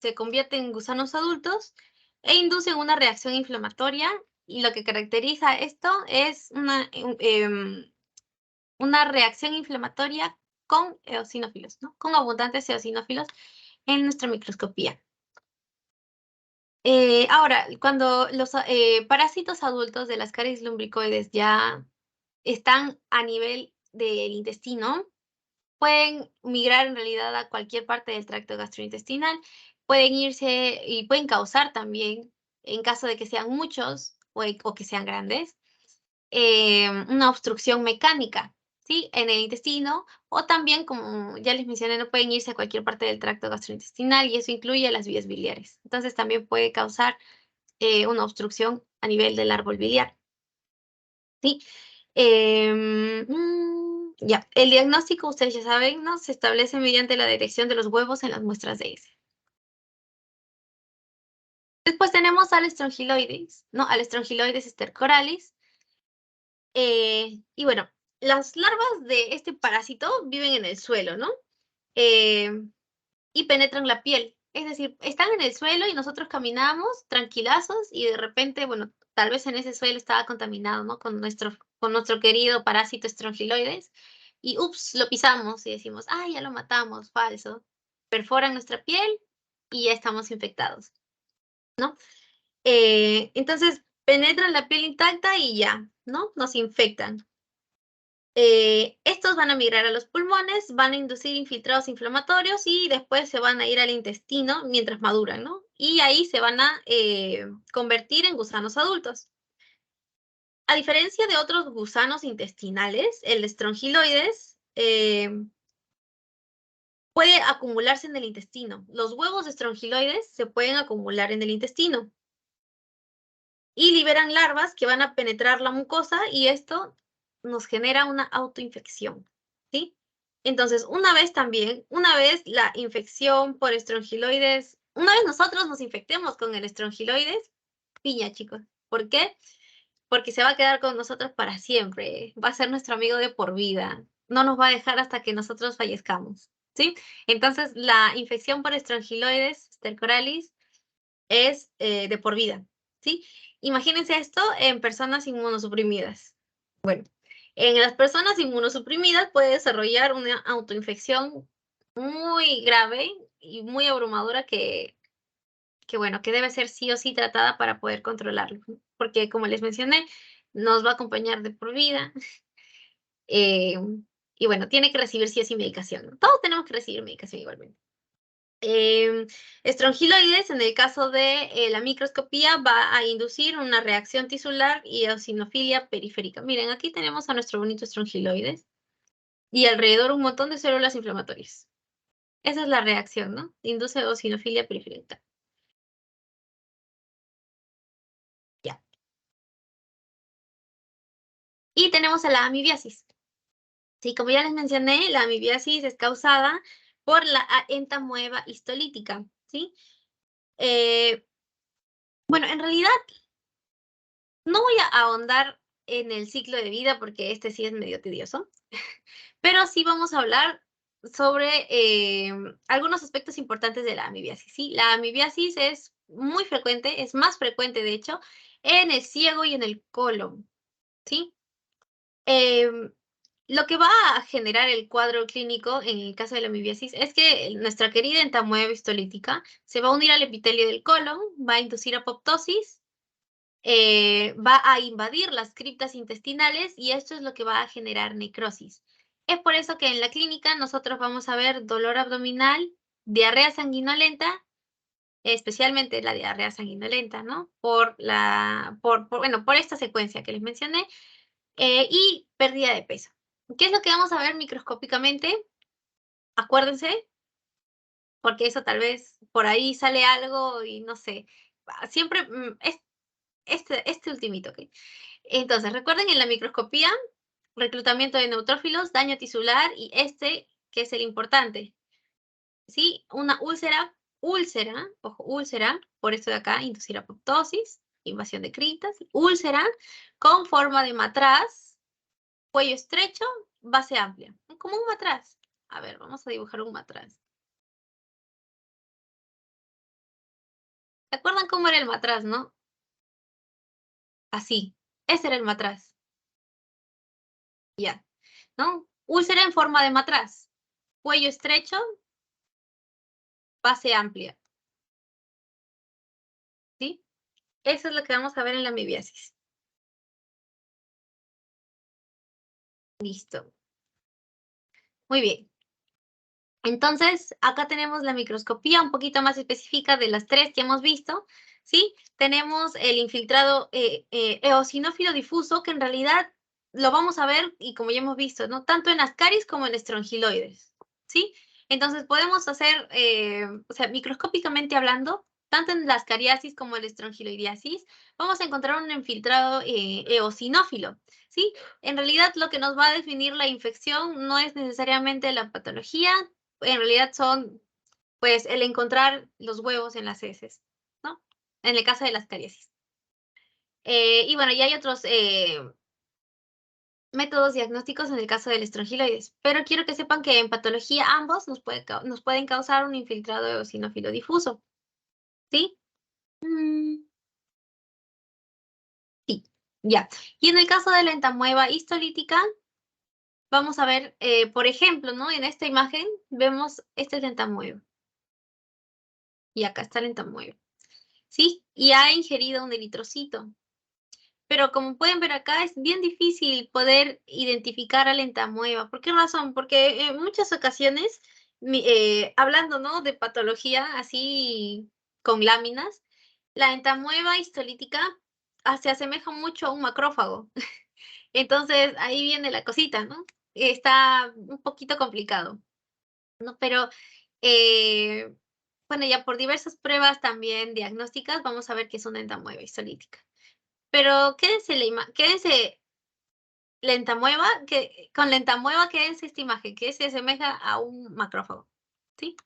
se convierten en gusanos adultos e inducen una reacción inflamatoria. Y lo que caracteriza esto es una reacción inflamatoria con eosinófilos, ¿no? Con abundantes eosinófilos en nuestra microscopía. Ahora, cuando los parásitos adultos de las caries lumbricoides ya están a nivel del intestino, pueden migrar en realidad a cualquier parte del tracto gastrointestinal, pueden irse y pueden causar también, en caso de que sean muchos o que sean grandes, una obstrucción mecánica, ¿sí? En el intestino, o también, como ya les mencioné, no pueden irse a cualquier parte del tracto gastrointestinal y eso incluye las vías biliares. Entonces también puede causar una obstrucción a nivel del árbol biliar, ¿sí? Ya, el diagnóstico, ustedes ya saben, ¿no? Se establece mediante la detección de los huevos en las muestras de heces. tenemos al Strongyloides, ¿no? Al Strongyloides stercoralis. Y bueno, las larvas de este parásito viven en el suelo, ¿no? Y penetran la piel. Es decir, están en el suelo y nosotros caminamos tranquilazos y de repente, bueno, tal vez en ese suelo estaba contaminado, ¿no? Con nuestro querido parásito Strongyloides. Y ups, lo pisamos y decimos, ah, ya lo matamos, falso. Perforan nuestra piel y ya estamos infectados, ¿no? Entonces, penetran la piel intacta y ya, ¿no? Nos infectan. Estos van a migrar a los pulmones, van a inducir infiltrados inflamatorios y después se van a ir al intestino mientras maduran, ¿no? Y ahí se van a convertir en gusanos adultos. A diferencia de otros gusanos intestinales, el Strongyloides puede acumularse en el intestino. Los huevos de Strongyloides se pueden acumular en el intestino y liberan larvas que van a penetrar la mucosa y esto nos genera una autoinfección, ¿sí? Entonces, una vez la infección por Strongyloides, una vez nosotros nos infectemos con el Strongyloides, piña, chicos. ¿Por qué? Porque se va a quedar con nosotros para siempre, va a ser nuestro amigo de por vida, no nos va a dejar hasta que nosotros fallezcamos, ¿sí? Entonces, la infección por Strongyloides stercoralis es de por vida, ¿sí? Imagínense esto en personas inmunosuprimidas. Bueno, en las personas inmunosuprimidas puede desarrollar una autoinfección muy grave y muy abrumadora bueno, que debe ser sí o sí tratada para poder controlarlo, ¿no? Porque como les mencioné, nos va a acompañar de por vida. eh, y bueno, tiene que recibir sí o sí medicación, ¿no? Todos tenemos que recibir medicación igualmente. Strongyloides, en el caso de la microscopía, va a inducir una reacción tisular y eosinofilia periférica. Miren, aquí tenemos a nuestro bonito Strongyloides y alrededor un montón de células inflamatorias. Esa es la reacción, ¿no? Induce eosinofilia periférica. Ya. Y tenemos a la amibiasis. Sí, como ya les mencioné, la amibiasis es causada por la entamoeba histolítica, ¿sí? Bueno, en realidad no voy a ahondar en el ciclo de vida porque este sí es medio tedioso, pero sí vamos a hablar sobre algunos aspectos importantes de la amibiasis, ¿sí? La amibiasis es muy frecuente, es más frecuente de hecho, en el ciego y en el colon, ¿sí? Lo que va a generar el cuadro clínico en el caso de la amibiasis es que nuestra querida entamoeba histolítica se va a unir al epitelio del colon, va a inducir apoptosis, va a invadir las criptas intestinales y esto es lo que va a generar necrosis. Es por eso que en la clínica nosotros vamos a ver dolor abdominal, diarrea sanguinolenta, especialmente la diarrea sanguinolenta, ¿no? Por esta secuencia que les mencioné, y pérdida de peso. ¿Qué es lo que vamos a ver microscópicamente? Acuérdense, porque eso tal vez por ahí sale algo y no sé. Siempre es este ultimito, ¿ok? Entonces, recuerden en la microscopía, reclutamiento de neutrófilos, daño tisular y que es el importante, ¿sí? Una ojo, úlcera, por esto de acá, inducir apoptosis, invasión de criptas, úlcera con forma de matraz, cuello estrecho, base amplia, como un matraz. A ver, vamos a dibujar un matraz. ¿Se acuerdan cómo era el matraz, no? Así, ese era el matraz, ya, ¿no? Úlcera en forma de matraz, cuello estrecho, base amplia, ¿sí? Eso es lo que vamos a ver en la amibiasis. Listo. Muy bien. Entonces, acá tenemos la microscopía un poquito más específica de las tres que hemos visto, ¿sí? Tenemos el infiltrado eosinófilo difuso, que en realidad lo vamos a ver, y como ya hemos visto, ¿no? Tanto en Ascaris como en Strongyloides, ¿sí? Entonces, podemos hacer, o sea, microscópicamente hablando, tanto en la Ascariasis como en la Strongyloidiasis, vamos a encontrar un infiltrado eosinófilo, ¿sí? En realidad, lo que nos va a definir la infección no es necesariamente la patología, en realidad son, pues, el encontrar los huevos en las heces, ¿no? en el caso de las cariasis. Y bueno, ya hay otros métodos diagnósticos en el caso del estrongiloides, pero quiero que sepan que en patología ambos nos pueden causar un infiltrado eosinófilo difuso, ¿sí? Sí, ya. Y en el caso de la entamueba histolítica, vamos a ver, por ejemplo, ¿no? En esta imagen vemos este es la entamueba. Y acá está la entamueba, ¿sí? Y ha ingerido un eritrocito. Pero como pueden ver acá, es bien difícil poder identificar a la entamueba. ¿Por qué razón? Porque en muchas ocasiones, hablando, ¿no? De patología así con láminas, la entamueba histolítica se asemeja mucho a un macrófago. Entonces, ahí viene la cosita, ¿no? Está un poquito complicado, ¿no? Pero, eh, bueno, ya por diversas pruebas también diagnósticas, vamos a ver que es una entamueba histolítica. Pero quédense lentamueva, que con lentamueva quédense esta imagen, que se asemeja a un macrófago, ¿sí?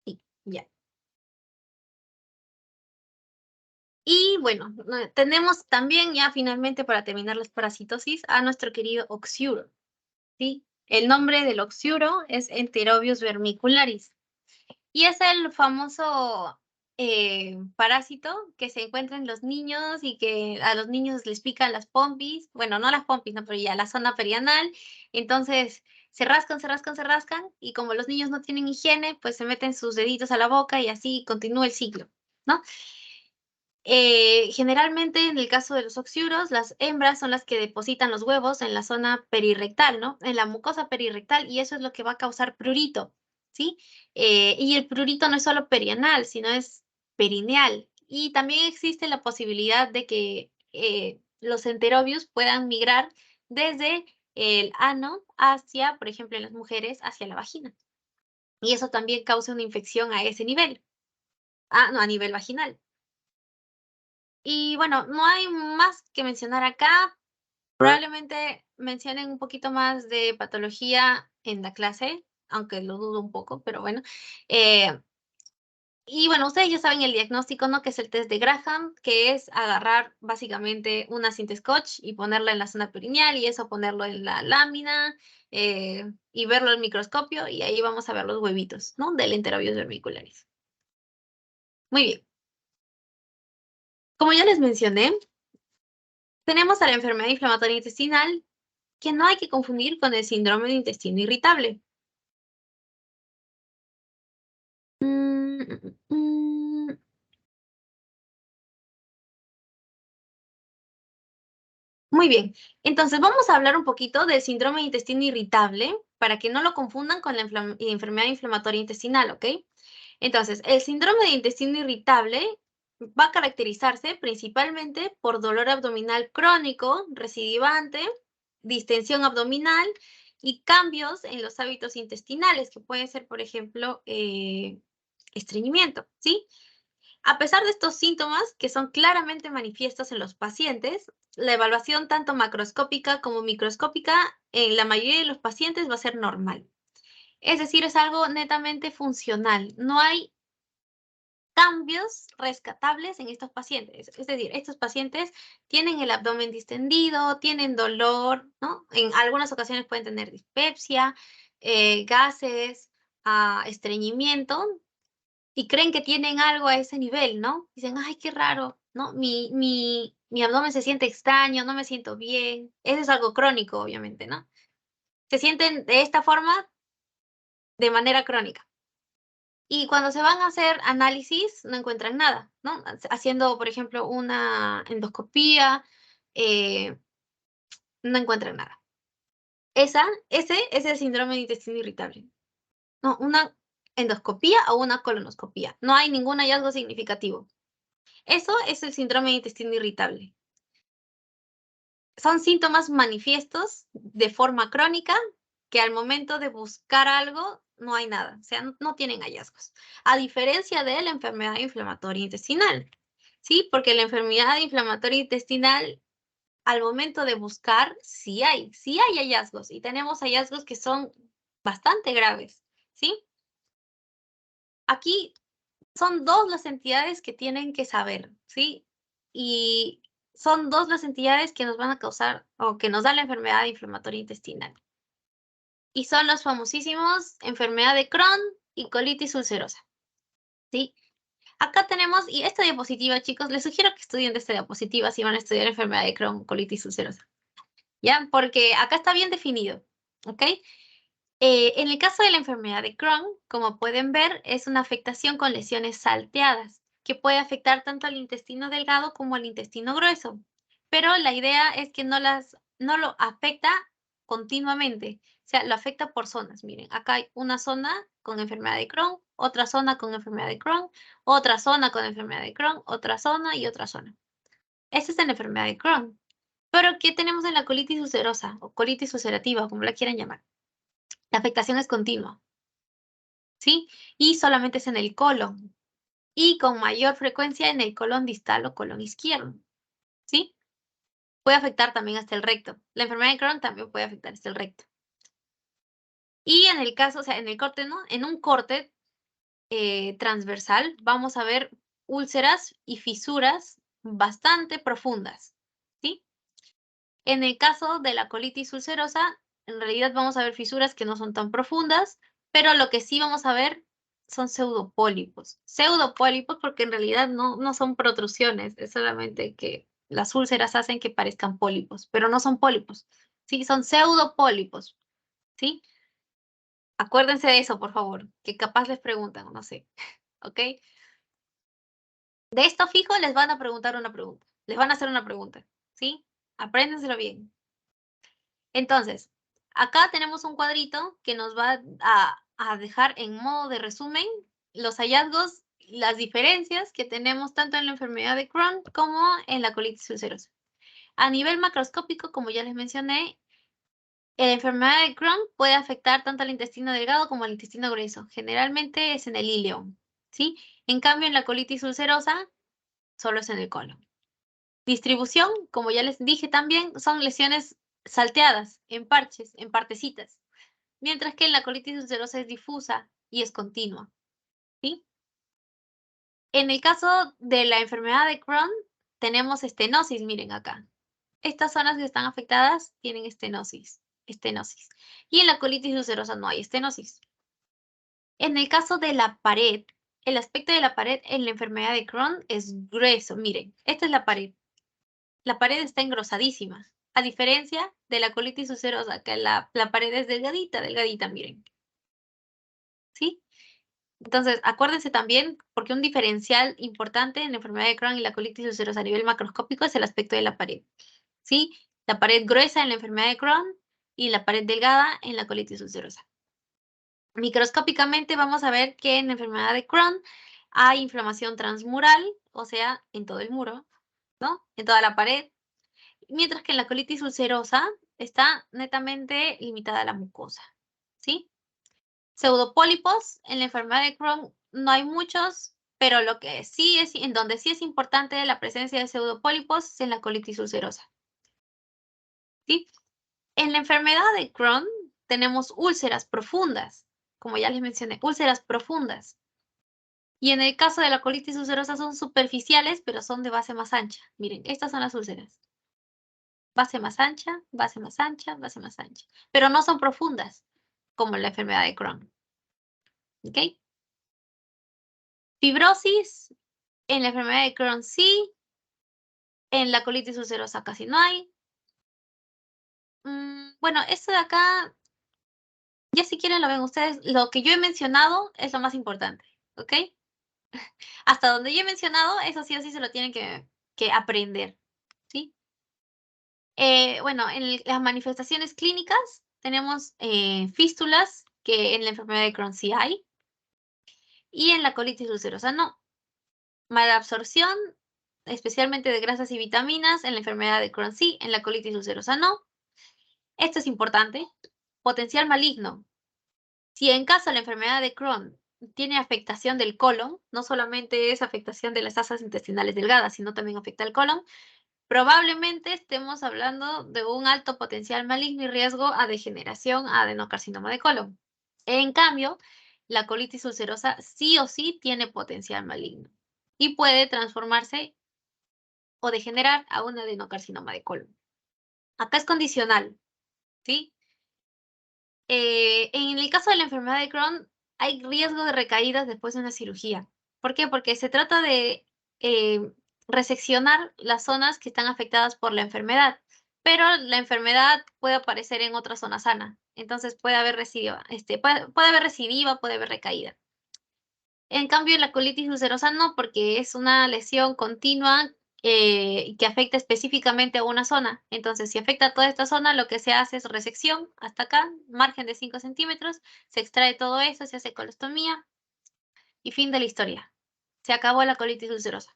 Sí, ya. Y bueno, tenemos también ya finalmente para terminar las parasitosis a nuestro querido oxiuro, ¿sí? El nombre del oxiuro es Enterobius vermicularis y es el famoso parásito que se encuentra en los niños y que a los niños les pican las pompis, bueno, no las pompis, no, pero ya la zona perianal, entonces se rascan, se rascan, se rascan y como los niños no tienen higiene, pues se meten sus deditos a la boca y así continúa el ciclo, ¿no? Generalmente, en el caso de los oxiuros, las hembras son las que depositan los huevos en la zona perirrectal, ¿no? En la mucosa perirrectal, y eso es lo que va a causar prurito, ¿sí? Y el prurito no es solo perianal, sino es perineal. Y también existe la posibilidad de que los enterobios puedan migrar desde el ano hacia, por ejemplo, en las mujeres, hacia la vagina. Y eso también causa una infección a ese nivel. Ah, no, a nivel vaginal. Y bueno, no hay más que mencionar acá. Probablemente mencionen un poquito más de patología en la clase, aunque lo dudo un poco, pero bueno. Eh, y bueno, ustedes ya saben el diagnóstico, ¿no? Que es el test de Graham, que es agarrar básicamente una cinta scotch y ponerla en la zona perineal y eso ponerlo en la lámina y verlo al microscopio y ahí vamos a ver los huevitos, ¿no? Del Enterobius vermicularis. Muy bien. Como ya les mencioné, tenemos a la enfermedad inflamatoria intestinal que no hay que confundir con el síndrome de intestino irritable. Mm, mm, mm. Muy bien, entonces vamos a hablar un poquito del síndrome de intestino irritable para que no lo confundan con la enfermedad inflamatoria intestinal, ¿ok? Entonces, el síndrome de intestino irritable va a caracterizarse principalmente por dolor abdominal crónico, recidivante, distensión abdominal y cambios en los hábitos intestinales, que pueden ser, por ejemplo, estreñimiento, ¿sí? A pesar de estos síntomas, que son claramente manifiestos en los pacientes, la evaluación tanto macroscópica como microscópica en la mayoría de los pacientes va a ser normal. Es decir, es algo netamente funcional. No hay cambios rescatables en estos pacientes. Es decir, estos pacientes tienen el abdomen distendido, tienen dolor, ¿no? En algunas ocasiones pueden tener dispepsia, gases, estreñimiento, y creen que tienen algo a ese nivel, ¿no? Dicen, ay, qué raro, ¿no? Mi abdomen se siente extraño, no me siento bien. Eso es algo crónico, obviamente, ¿no? Se sienten de esta forma de manera crónica. Y cuando se van a hacer análisis, no encuentran nada, ¿no? Haciendo, por ejemplo, una endoscopía, eh, no encuentran nada. Ese es el síndrome de intestino irritable. No, una endoscopía o una colonoscopía. No hay ningún hallazgo significativo. Eso es el síndrome de intestino irritable. Son síntomas manifiestos de forma crónica que al momento de buscar algo no hay nada, o sea, no tienen hallazgos. A diferencia de la enfermedad inflamatoria intestinal, ¿sí? Porque la enfermedad inflamatoria intestinal, al momento de buscar, sí hay hallazgos y tenemos hallazgos que son bastante graves, ¿sí? Aquí son 2 las entidades que tienen que saber, ¿sí? Y son 2 las entidades que nos van a causar o que nos dan la enfermedad inflamatoria intestinal. Y son los famosísimos enfermedad de Crohn y colitis ulcerosa, ¿sí? Acá tenemos, y esta diapositiva, chicos, les sugiero que estudien de esta diapositiva si van a estudiar enfermedad de Crohn, colitis ulcerosa, ¿ya? Porque acá está bien definido, ¿ok? En el caso de la enfermedad de Crohn, como pueden ver, es una afectación con lesiones salteadas, que puede afectar tanto al intestino delgado como al intestino grueso. Pero la idea es que no lo afecta continuamente, o sea, lo afecta por zonas. Miren, acá hay una zona con enfermedad de Crohn, otra zona con enfermedad de Crohn, otra zona con enfermedad de Crohn, otra zona y otra zona. Esa es la enfermedad de Crohn. Pero, ¿qué tenemos en la colitis ulcerosa o colitis ulcerativa, como la quieran llamar? La afectación es continua, ¿sí? Y solamente es en el colon, y con mayor frecuencia en el colon distal o colon izquierdo, ¿sí? Puede afectar también hasta el recto. La enfermedad de Crohn también puede afectar hasta el recto. Y en el caso, o sea, en el corte, ¿no? En un corte transversal vamos a ver úlceras y fisuras bastante profundas, ¿sí? En el caso de la colitis ulcerosa, en realidad vamos a ver fisuras que no son tan profundas, pero lo que sí vamos a ver son pseudopólipos. Pseudopólipos porque en realidad no son protrusiones, es solamente que las úlceras hacen que parezcan pólipos, pero no son pólipos, ¿sí? Son pseudopólipos, ¿sí? Acuérdense de eso, por favor, que capaz les preguntan, no sé, ¿ok? De esto fijo les van a preguntar una pregunta, les van a hacer una pregunta, ¿sí? Apréndenselo bien. Entonces, acá tenemos un cuadrito que nos va a dejar en modo de resumen los hallazgos, las diferencias que tenemos tanto en la enfermedad de Crohn como en la colitis ulcerosa. A nivel macroscópico, como ya les mencioné, la enfermedad de Crohn puede afectar tanto al intestino delgado como al intestino grueso. Generalmente es en el ileón, ¿sí? En cambio, en la colitis ulcerosa, solo es en el colon. Distribución, como ya les dije también, son lesiones salteadas, en parches, en partecitas, mientras que la colitis ulcerosa es difusa y es continua, ¿sí? En el caso de la enfermedad de Crohn, tenemos estenosis, miren acá. Estas zonas que están afectadas tienen estenosis. Y en la colitis ulcerosa no hay estenosis. En el caso de la pared, el aspecto de la pared en la enfermedad de Crohn es grueso. Miren, esta es la pared. La pared está engrosadísima, a diferencia de la colitis ulcerosa, que la pared es delgadita, delgadita, miren. ¿Sí? Entonces, acuérdense también, porque un diferencial importante en la enfermedad de Crohn y la colitis ulcerosa a nivel macroscópico es el aspecto de la pared. ¿Sí? La pared gruesa en la enfermedad de Crohn y la pared delgada en la colitis ulcerosa. Microscópicamente vamos a ver que en la enfermedad de Crohn hay inflamación transmural, o sea, en todo el muro, ¿no? En toda la pared, mientras que en la colitis ulcerosa está netamente limitada a la mucosa, ¿sí? Pseudopólipos, en la enfermedad de Crohn no hay muchos, pero lo que sí es, en donde sí es importante la presencia de pseudopólipos es en la colitis ulcerosa, ¿sí? En la enfermedad de Crohn tenemos úlceras profundas, como ya les mencioné, úlceras profundas. Y en el caso de la colitis ulcerosa son superficiales, pero son de base más ancha. Miren, estas son las úlceras. Base más ancha, base más ancha, base más ancha. Pero no son profundas, como en la enfermedad de Crohn. ¿Ok? Fibrosis, en la enfermedad de Crohn sí, en la colitis ulcerosa casi no hay. Bueno, esto de acá, ya si quieren lo ven ustedes, lo que yo he mencionado es lo más importante, ¿ok? Hasta donde yo he mencionado, eso sí o sí se lo tienen que aprender, ¿sí? Bueno, en las manifestaciones clínicas tenemos fístulas, que en la enfermedad de Crohn sí hay, y en la colitis ulcerosa no. Mala absorción, especialmente de grasas y vitaminas, en la enfermedad de Crohn sí, en la colitis ulcerosa no. Esto es importante. Potencial maligno. Si en caso la enfermedad de Crohn tiene afectación del colon, no solamente es afectación de las asas intestinales delgadas, sino también afecta al colon, probablemente estemos hablando de un alto potencial maligno y riesgo a degeneración a adenocarcinoma de colon. En cambio, la colitis ulcerosa sí o sí tiene potencial maligno y puede transformarse o degenerar a un adenocarcinoma de colon. Acá es condicional, ¿sí? En el caso de la enfermedad de Crohn, hay riesgo de recaídas después de una cirugía. ¿Por qué? Porque se trata de eh, reseccionar las zonas que están afectadas por la enfermedad, pero la enfermedad puede aparecer en otra zona sana. Entonces puede haber recidiva, puede haber recidiva, puede haber recaída. En cambio, la colitis ulcerosa no, porque es una lesión continua que afecta específicamente a una zona. Entonces, si afecta a toda esta zona, lo que se hace es resección hasta acá, margen de 5 centímetros, se extrae todo eso, se hace colostomía y fin de la historia. Se acabó la colitis ulcerosa.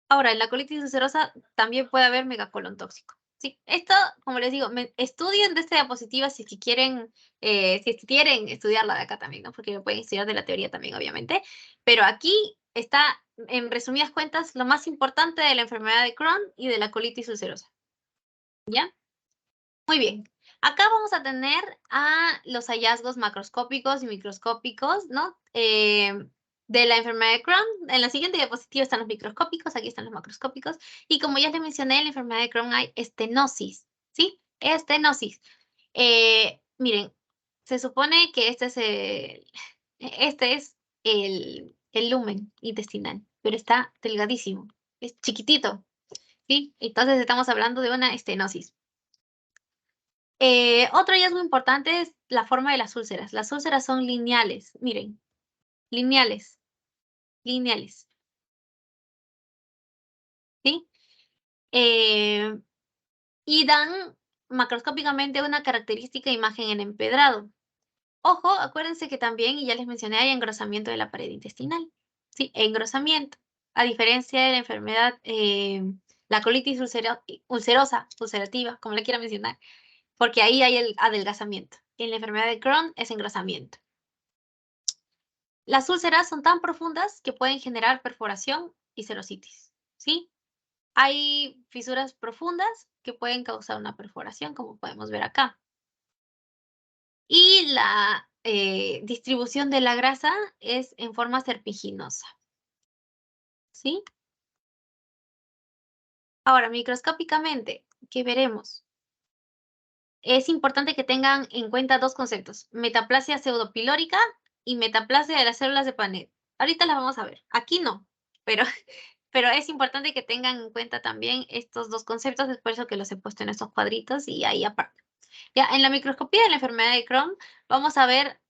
Ahora, en la colitis ulcerosa también puede haber megacolon tóxico. Sí, esto, como les digo, estudien de esta diapositiva si es que quieren, si es que quieren estudiarla de acá también, ¿no? Porque pueden estudiar de la teoría también, obviamente. Pero aquí está, en resumidas cuentas, lo más importante de la enfermedad de Crohn y de la colitis ulcerosa. ¿Ya? Muy bien. Acá vamos a tener a los hallazgos macroscópicos y microscópicos, ¿no? De la enfermedad de Crohn. En la siguiente diapositiva están los microscópicos, aquí están los macroscópicos. Y como ya les mencioné, en la enfermedad de Crohn hay estenosis, ¿sí? Estenosis. Miren, se supone que este es el lumen intestinal, pero está delgadísimo, es chiquitito, ¿sí? Entonces estamos hablando de una estenosis. Otro hallazgo importante es la forma de las úlceras. Las úlceras son lineales, miren, lineales, lineales, ¿sí? Eh, y dan macroscópicamente una característica imagen en empedrado. Ojo, acuérdense que también, y ya les mencioné, hay engrosamiento de la pared intestinal, ¿sí? Engrosamiento. A diferencia de la enfermedad, la colitis ulcerosa, ulcerativa, como le quiera mencionar, porque ahí hay el adelgazamiento. En la enfermedad de Crohn es engrosamiento. Las úlceras son tan profundas que pueden generar perforación y serositis, ¿sí? Hay fisuras profundas que pueden causar una perforación, como podemos ver acá. Y la distribución de la grasa es en forma serpiginosa, ¿sí? Ahora, microscópicamente, ¿qué veremos? Es importante que tengan en cuenta dos conceptos, metaplasia pseudopilórica y metaplasia de las células de Panet. Ahorita las vamos a ver. Aquí no, pero, pero es importante que tengan en cuenta también estos dos conceptos, es por eso que los he puesto en estos cuadritos y ahí aparte. Ya, en la microscopía de la enfermedad de Crohn vamos a ver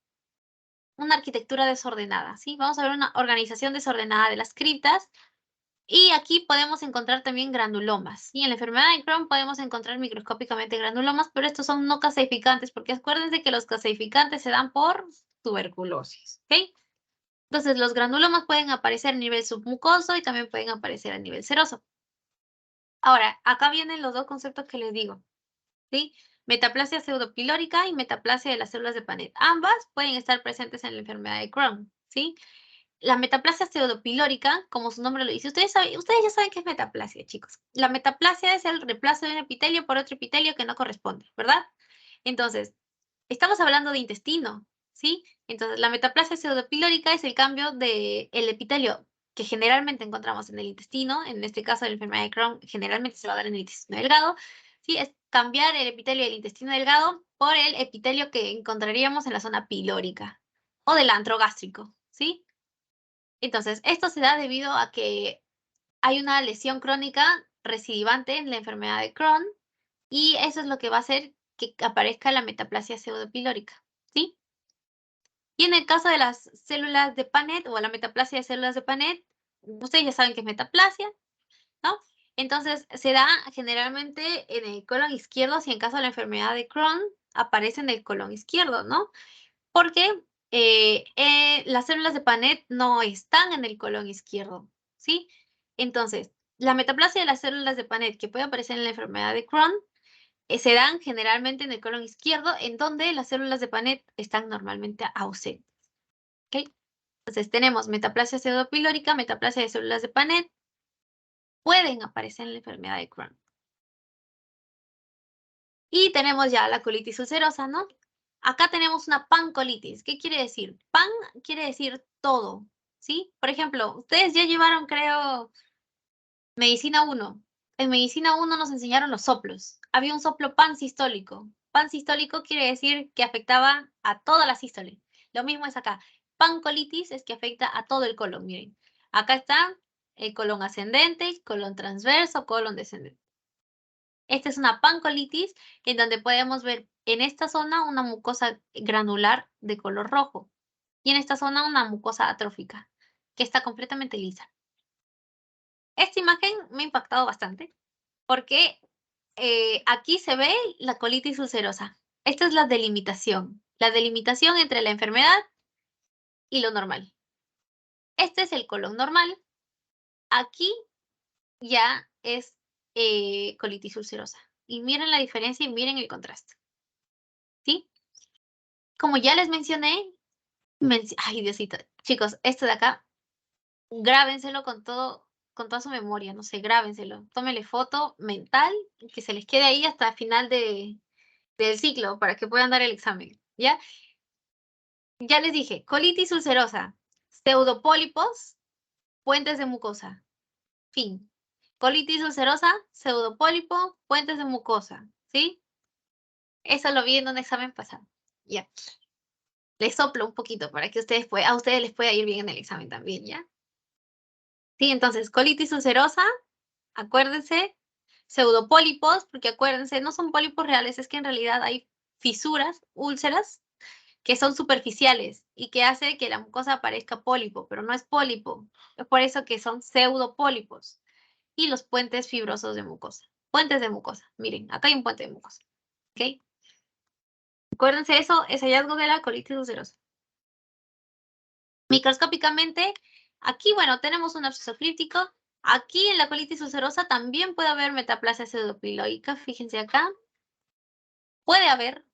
una arquitectura desordenada, ¿sí? Vamos a ver una organización desordenada de las criptas y aquí podemos encontrar también granulomas. Y en la enfermedad de Crohn podemos encontrar microscópicamente granulomas, pero estos son no caseificantes, porque acuérdense que los caseificantes se dan por tuberculosis, ¿ok? Entonces, los granulomas pueden aparecer a nivel submucoso y también pueden aparecer a nivel seroso. Ahora, acá vienen los dos conceptos que les digo, ¿sí? Metaplasia pseudopilórica y metaplasia de las células de Panet. Ambas pueden estar presentes en la enfermedad de Crohn, ¿sí? La metaplasia pseudopilórica, como su nombre lo dice, ustedes ya saben qué es metaplasia, chicos. La metaplasia es el reemplazo de un epitelio por otro epitelio que no corresponde, ¿verdad? Entonces, estamos hablando de intestino, ¿sí? Entonces, la metaplasia pseudopilórica es el cambio del epitelio que generalmente encontramos en el intestino, en este caso de la enfermedad de Crohn, generalmente se va a dar en el intestino delgado, ¿sí? Es cambiar el epitelio del intestino delgado por el epitelio que encontraríamos en la zona pilórica o del antro gástrico, ¿sí? Entonces, esto se da debido a que hay una lesión crónica recidivante en la enfermedad de Crohn y eso es lo que va a hacer que aparezca la metaplasia pseudopilórica, ¿sí? Y en el caso de las células de Panet o la metaplasia de células de Panet, ustedes ya saben que es metaplasia, ¿no? Entonces, se da generalmente en el colon izquierdo, si en caso de la enfermedad de Crohn aparece en el colon izquierdo, ¿no? Porque las células de Panet no están en el colon izquierdo, ¿sí? Entonces, la metaplasia de las células de Panet que puede aparecer en la enfermedad de Crohn se dan generalmente en el colon izquierdo, en donde las células de Panet están normalmente ausentes, ¿ok? Entonces, tenemos metaplasia pseudopilórica, metaplasia de células de Panet, pueden aparecer en la enfermedad de Crohn. Y tenemos ya la colitis ulcerosa, ¿no? Acá tenemos una pancolitis. ¿Qué quiere decir? Pan quiere decir todo, ¿sí? Por ejemplo, ustedes ya llevaron, creo, medicina 1. En medicina 1 nos enseñaron los soplos. Había un soplo pansistólico. Pansistólico quiere decir que afectaba a toda la sístole. Lo mismo es acá. Pancolitis es que afecta a todo el colon. Miren, acá está el colon ascendente, colon transverso, colon descendente. Esta es una pancolitis en donde podemos ver en esta zona una mucosa granular de color rojo y en esta zona una mucosa atrófica que está completamente lisa. Esta imagen me ha impactado bastante porque aquí se ve la colitis ulcerosa. Esta es la delimitación entre la enfermedad y lo normal. Este es el colon normal. Aquí ya es colitis ulcerosa. Y miren la diferencia y miren el contraste. ¿Sí? Como ya les mencioné, ay, Diosito, chicos, esto de acá, grábenselo con toda su memoria, no sé, grábenselo. Tómenle foto mental y que se les quede ahí hasta el final del ciclo para que puedan dar el examen, ¿ya? Ya les dije, colitis ulcerosa, pseudopólipos, puentes de mucosa. Fin. Colitis ulcerosa, pseudopólipo, puentes de mucosa, ¿sí? Eso lo vi en un examen pasado. Ya. Les soplo un poquito para que a ustedes les pueda ir bien en el examen también, ¿ya? Sí, entonces, colitis ulcerosa, acuérdense, pseudopólipos, porque acuérdense, no son pólipos reales, es que en realidad hay fisuras, úlceras, que son superficiales y que hace que la mucosa parezca pólipo, pero no es pólipo. Es por eso que son pseudopólipos. Y los puentes fibrosos de mucosa. Puentes de mucosa. Miren, acá hay un puente de mucosa. ¿Ok? Acuérdense eso, es hallazgo de la colitis ulcerosa. Microscópicamente, aquí, bueno, tenemos un absceso críptico. Aquí en la colitis ulcerosa también puede haber metaplasia pseudopiloica. Fíjense acá. Puede haber,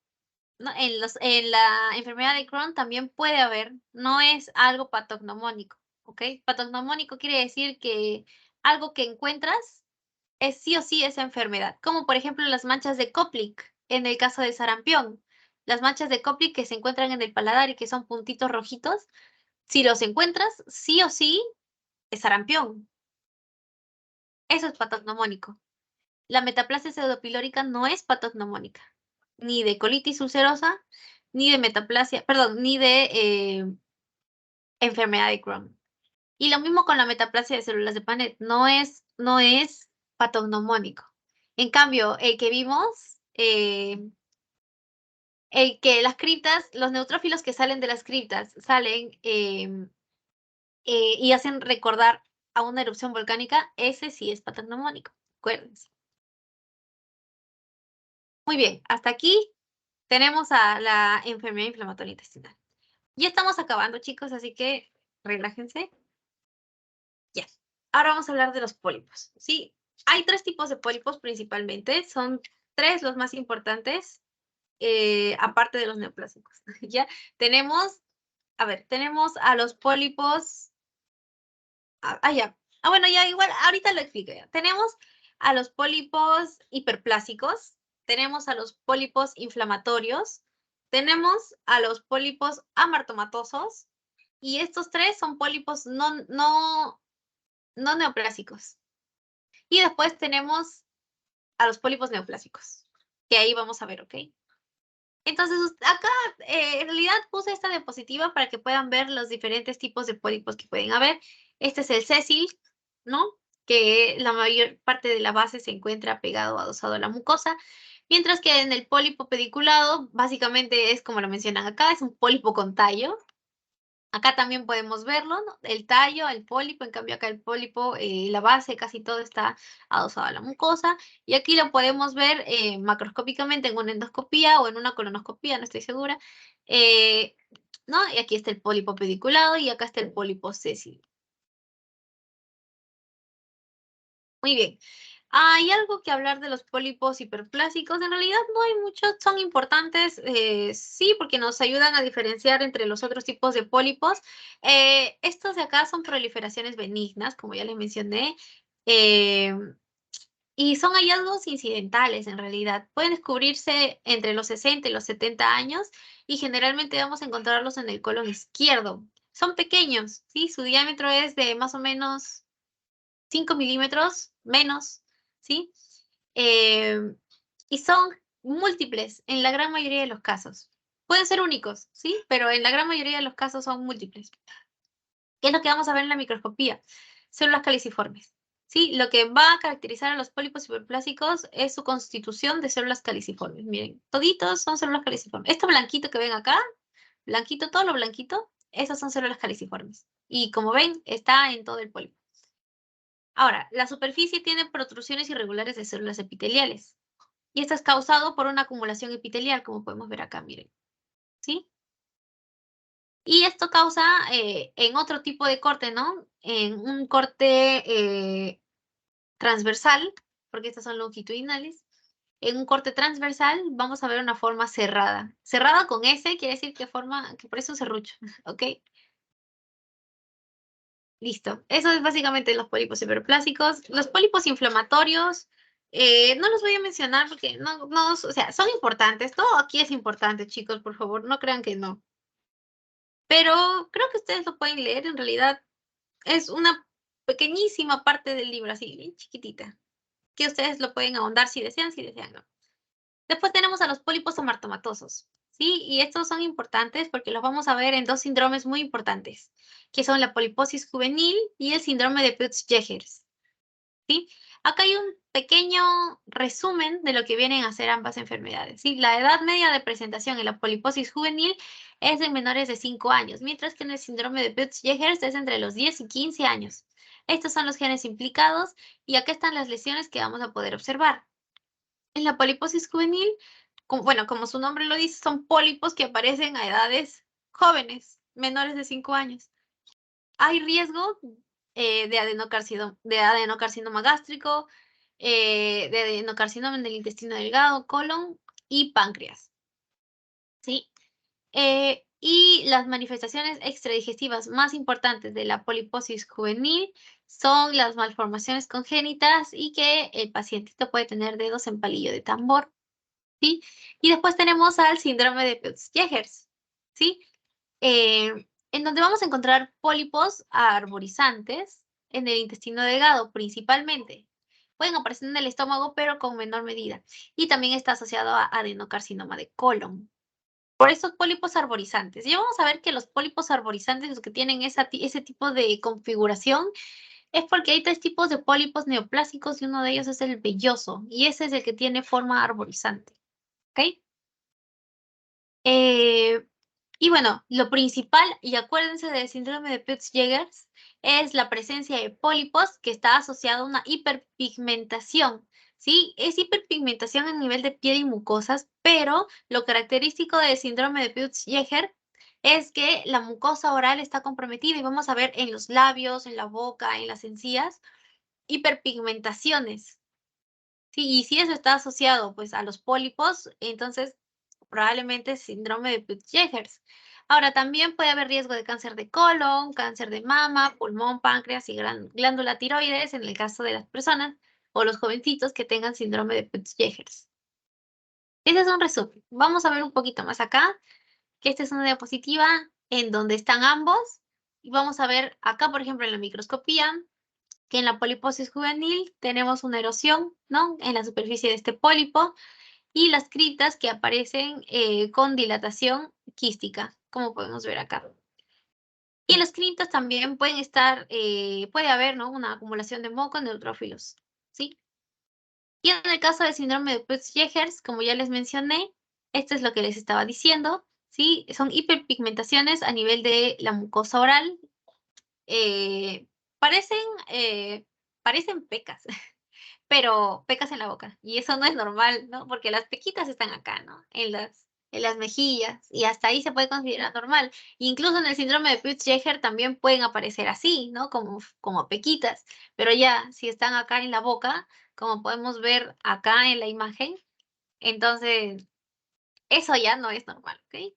¿no? En la enfermedad de Crohn también puede haber. No es algo patognomónico, ¿ok? Patognomónico quiere decir que algo que encuentras es sí o sí esa enfermedad. Como por ejemplo las manchas de Koplik en el caso de sarampión. Las manchas de Koplik que se encuentran en el paladar y que son puntitos rojitos. Si los encuentras, sí o sí es sarampión. Eso es patognomónico. La metaplasia pseudopilórica no es patognomónica, ni de colitis ulcerosa, ni de metaplasia, perdón, ni de enfermedad de Crohn. Y lo mismo con la metaplasia de células de Panet, no es patognomónico. En cambio, el que vimos, el que las criptas, los neutrófilos que salen de las criptas salen y hacen recordar a una erupción volcánica, ese sí es patognomónico, acuérdense. Muy bien, hasta aquí tenemos a la enfermedad inflamatoria intestinal. Ya estamos acabando, chicos, así que relájense. Ya. Ahora vamos a hablar de los pólipos, ¿sí? Hay 3 tipos de pólipos principalmente, son 3 los más importantes, aparte de los neoplásicos, ¿ya? Tenemos, a ver, tenemos a los pólipos ya. Bueno, ya igual, ahorita lo explico ya. Tenemos a los pólipos hiperplásicos, tenemos a los pólipos inflamatorios, tenemos a los pólipos amartomatosos, y estos 3 son pólipos no neoplásicos. Y después tenemos a los pólipos neoplásicos, que ahí vamos a ver, ¿ok? Entonces, acá en realidad puse esta diapositiva para que puedan ver los diferentes tipos de pólipos que pueden haber. Este es el sésil, ¿no? Que la mayor parte de la base se encuentra pegado, adosado a la mucosa, mientras que en el pólipo pediculado, básicamente es como lo mencionan acá, es un pólipo con tallo. Acá también podemos verlo, ¿no? El tallo, el pólipo, en cambio acá el pólipo, la base, casi todo está adosado a la mucosa. Y aquí lo podemos ver macroscópicamente en una endoscopía o en una colonoscopía, no estoy segura. ¿No? Y aquí está el pólipo pediculado y acá está el pólipo sésil. Muy bien. Hay algo que hablar de los pólipos hiperplásicos. En realidad no hay muchos, son importantes, sí, porque nos ayudan a diferenciar entre los otros tipos de pólipos. Estos de acá son proliferaciones benignas, como ya les mencioné. Y son hallazgos incidentales en realidad. Pueden descubrirse entre los 60 y los 70 años y generalmente vamos a encontrarlos en el colon izquierdo. Son pequeños, ¿sí? Su diámetro es de más o menos 5 milímetros, menos, ¿sí? Eh, y son múltiples en la gran mayoría de los casos. Pueden ser únicos, ¿sí? Pero en la gran mayoría de los casos son múltiples. ¿Qué es lo que vamos a ver en la microscopía? Células caliciformes. ¿Sí? Lo que va a caracterizar a los pólipos hiperplásicos es su constitución de células caliciformes. Miren, toditos son células caliciformes. Esto blanquito que ven acá, blanquito, todo lo blanquito, esas son células caliciformes. Y como ven, está en todo el pólipo. Ahora, la superficie tiene protrusiones irregulares de células epiteliales. Y esto es causado por una acumulación epitelial, como podemos ver acá, miren. ¿Sí? Y esto causa en otro tipo de corte, ¿no? En un corte transversal, porque estas son longitudinales. En un corte transversal vamos a ver una forma cerrada. Cerrada con S quiere decir que forma, que parece un serrucho, ¿ok? Listo. Eso es básicamente los pólipos hiperplásicos. Los pólipos inflamatorios, no los voy a mencionar porque no, o sea, son importantes. Todo aquí es importante, chicos, por favor, no crean que no. Pero creo que ustedes lo pueden leer, en realidad es una pequeñísima parte del libro, así, bien chiquitita, que ustedes lo pueden ahondar si desean, ¿no? Después tenemos a los pólipos amartomatosos, ¿sí? Y estos son importantes porque los vamos a ver en dos síndromes muy importantes, que son la poliposis juvenil y el síndrome de Peutz-Jeghers, ¿sí? Acá hay un pequeño resumen de lo que vienen a ser ambas enfermedades, ¿sí? La edad media de presentación en la poliposis juvenil es de menores de 5 años, mientras que en el síndrome de Peutz-Jeghers es entre los 10 y 15 años. Estos son los genes implicados y acá están las lesiones que vamos a poder observar. En la poliposis juvenil, bueno, como su nombre lo dice, son pólipos que aparecen a edades jóvenes, menores de 5 años. Hay riesgo de adenocarcinoma gástrico, de adenocarcinoma en el intestino delgado, colon y páncreas. ¿Sí? Y las manifestaciones extradigestivas más importantes de la poliposis juvenil son las malformaciones congénitas y que el pacientito puede tener dedos en palillo de tambor. ¿Sí? Y después tenemos al síndrome de Peutz-Jeghers, ¿sí? En donde vamos a encontrar pólipos arborizantes en el intestino delgado, principalmente. Pueden aparecer en el estómago, pero con menor medida. Y también está asociado a adenocarcinoma de colon. Por esos pólipos arborizantes. Y vamos a ver que los pólipos arborizantes, los que tienen ese tipo de configuración, es porque hay tres tipos de pólipos neoplásicos y uno de ellos es el velloso. Y ese es el que tiene forma arborizante. ¿Ok? Y bueno, lo principal, y acuérdense del síndrome de Peutz-Jeghers, es la presencia de pólipos que está asociada a una hiperpigmentación, ¿sí? Es hiperpigmentación a nivel de piel y mucosas, pero lo característico del síndrome de Peutz-Jeghers es que la mucosa oral está comprometida y vamos a ver en los labios, en la boca, en las encías, hiperpigmentaciones, ¿sí? Y si eso está asociado, pues, a los pólipos, entonces probablemente síndrome de Peutz-Jeghers. Ahora, también puede haber riesgo de cáncer de colon, cáncer de mama, pulmón, páncreas y glándula tiroides en el caso de las personas o los jovencitos que tengan síndrome de Peutz-Jeghers. Ese es un resumen. Vamos a ver un poquito más acá, que esta es una diapositiva en donde están ambos. Y vamos a ver acá, por ejemplo, en la microscopía, que en la poliposis juvenil tenemos una erosión, ¿no? En la superficie de este pólipo y las criptas que aparecen con dilatación quística, como podemos ver acá. Y en las criptas también pueden estar, puede haber, ¿no? Una acumulación de moco en neutrófilos, ¿sí? Y en el caso del síndrome de Peutz-Jeghers, como ya les mencioné, esto es lo que les estaba diciendo, ¿sí? Son hiperpigmentaciones a nivel de la mucosa oral. eh, parecen, parecen pecas, pero pecas en la boca. Y eso no es normal, ¿no? Porque las pequitas están acá, ¿no? En las mejillas. Y hasta ahí se puede considerar normal. Incluso en el síndrome de Peutz-Jeghers también pueden aparecer así, ¿no? Como pequitas. Pero ya, si están acá en la boca, como podemos ver acá en la imagen, entonces eso ya no es normal, ¿ok?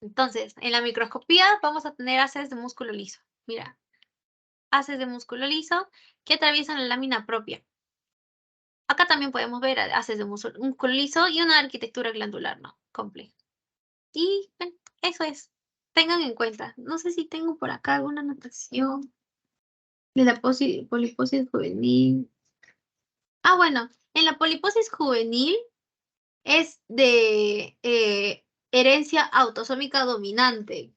Entonces, en la microscopía vamos a tener haces de músculo liso. Mira, haces de músculo liso que atraviesan la lámina propia. Acá también podemos ver haces de músculo liso y una arquitectura glandular, ¿no? Compleja. Y bueno, eso es. Tengan en cuenta. No sé si tengo por acá alguna anotación de la poliposis juvenil. Ah, bueno, en la poliposis juvenil es de herencia autosómica dominante.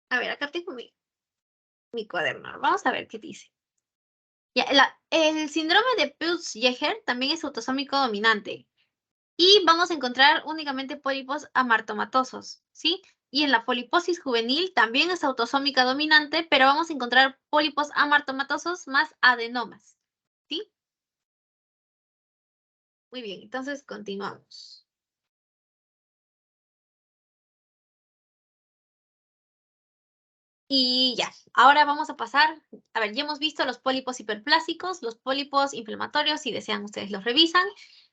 A ver, acá tengo mi cuaderno. Vamos a ver qué dice. Ya, el síndrome de Peutz-Jeghers también es autosómico dominante. Y vamos a encontrar únicamente pólipos amartomatosos, ¿sí? Y en la poliposis juvenil también es autosómica dominante, pero vamos a encontrar pólipos amartomatosos más adenomas, ¿sí? Muy bien, entonces continuamos. Y ya, ahora vamos a pasar, a ver, ya hemos visto los pólipos hiperplásicos, los pólipos inflamatorios, si desean ustedes los revisan,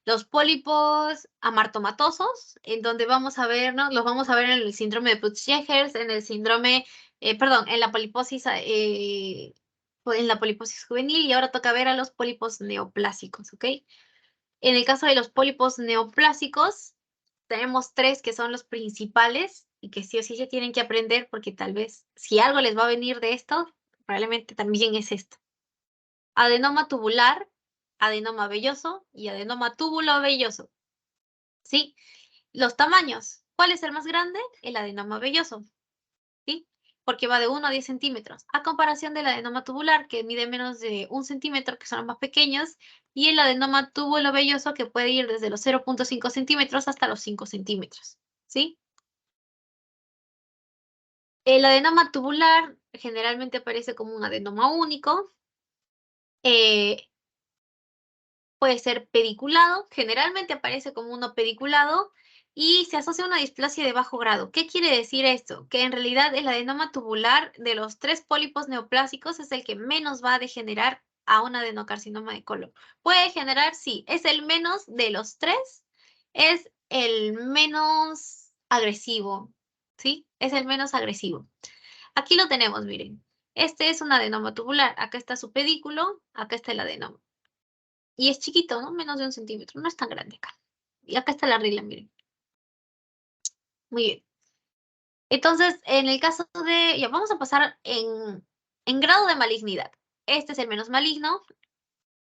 los pólipos amartomatosos, en donde vamos a ver, ¿no? Los vamos a ver en el síndrome de Peutz-Jeghers, en el síndrome, perdón, en la poliposis juvenil, y ahora toca ver a los pólipos neoplásicos, ¿ok? En el caso de los pólipos neoplásicos, tenemos tres que son los principales y que sí o sí se tienen que aprender porque tal vez si algo les va a venir de esto, probablemente también es esto. Adenoma tubular, adenoma velloso y adenoma túbulo velloso. ¿Sí? Los tamaños. ¿Cuál es el más grande? El adenoma velloso. ¿Sí? Porque va de 1 a 10 centímetros, a comparación del adenoma tubular, que mide menos de 1 centímetro, que son los más pequeños, y el adenoma túbulo velloso, que puede ir desde los 0.5 centímetros hasta los 5 centímetros, ¿sí? El adenoma tubular generalmente aparece como un adenoma único, eh, puede ser pediculado, generalmente aparece como uno pediculado y se asocia a una displasia de bajo grado. ¿Qué quiere decir esto? Que en realidad el adenoma tubular de los tres pólipos neoplásicos es el que menos va a degenerar a un adenocarcinoma de colon. ¿Puede generar? Sí. ¿Es el menos de los tres? Es el menos agresivo, ¿sí? Es el menos agresivo. Aquí lo tenemos, miren. Este es un adenoma tubular. Acá está su pedículo, acá está el adenoma. Y es chiquito, ¿no? Menos de 1 centímetro. No es tan grande acá. Y acá está la regla, miren. Muy bien. Entonces, en el caso de... Ya, vamos a pasar en grado de malignidad. Este es el menos maligno.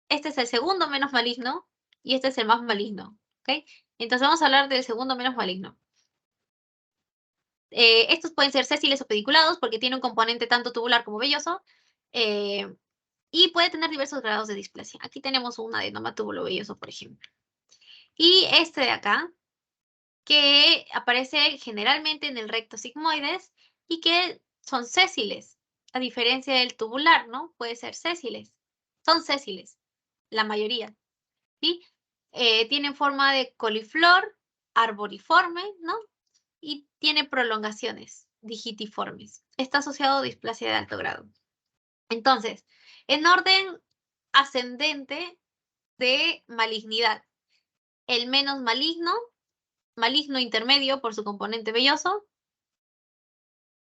Este es el segundo menos maligno. Y este es el más maligno. ¿Ok? Entonces vamos a hablar del segundo menos maligno. Estos pueden ser sésiles o pediculados porque tiene un componente tanto tubular como velloso. Y puede tener diversos grados de displasia. Aquí tenemos un adenoma túbulo velloso, por ejemplo. Y este de acá que aparece generalmente en el recto sigmoides y que son sésiles, a diferencia del tubular, ¿no? Puede ser sésiles. Son sésiles, la mayoría, ¿sí? Tienen forma de coliflor, arboriforme, ¿no? Y tiene prolongaciones digitiformes. Está asociado a displasia de alto grado. Entonces, en orden ascendente de malignidad, el menos maligno, maligno intermedio por su componente velloso,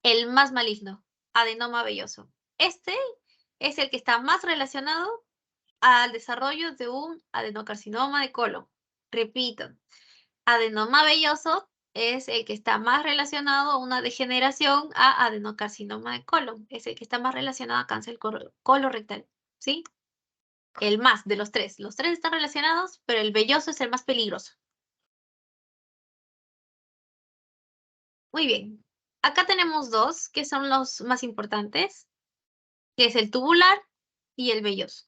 el más maligno, adenoma velloso. Este es el que está más relacionado al desarrollo de un adenocarcinoma de colon. Repito, adenoma velloso es el que está más relacionado a una degeneración a adenocarcinoma de colon. Es el que está más relacionado a cáncer colorectal, ¿sí? El más de los tres. Los tres están relacionados, pero el velloso es el más peligroso. Muy bien. Acá tenemos dos que son los más importantes, que es el tubular y el velloso.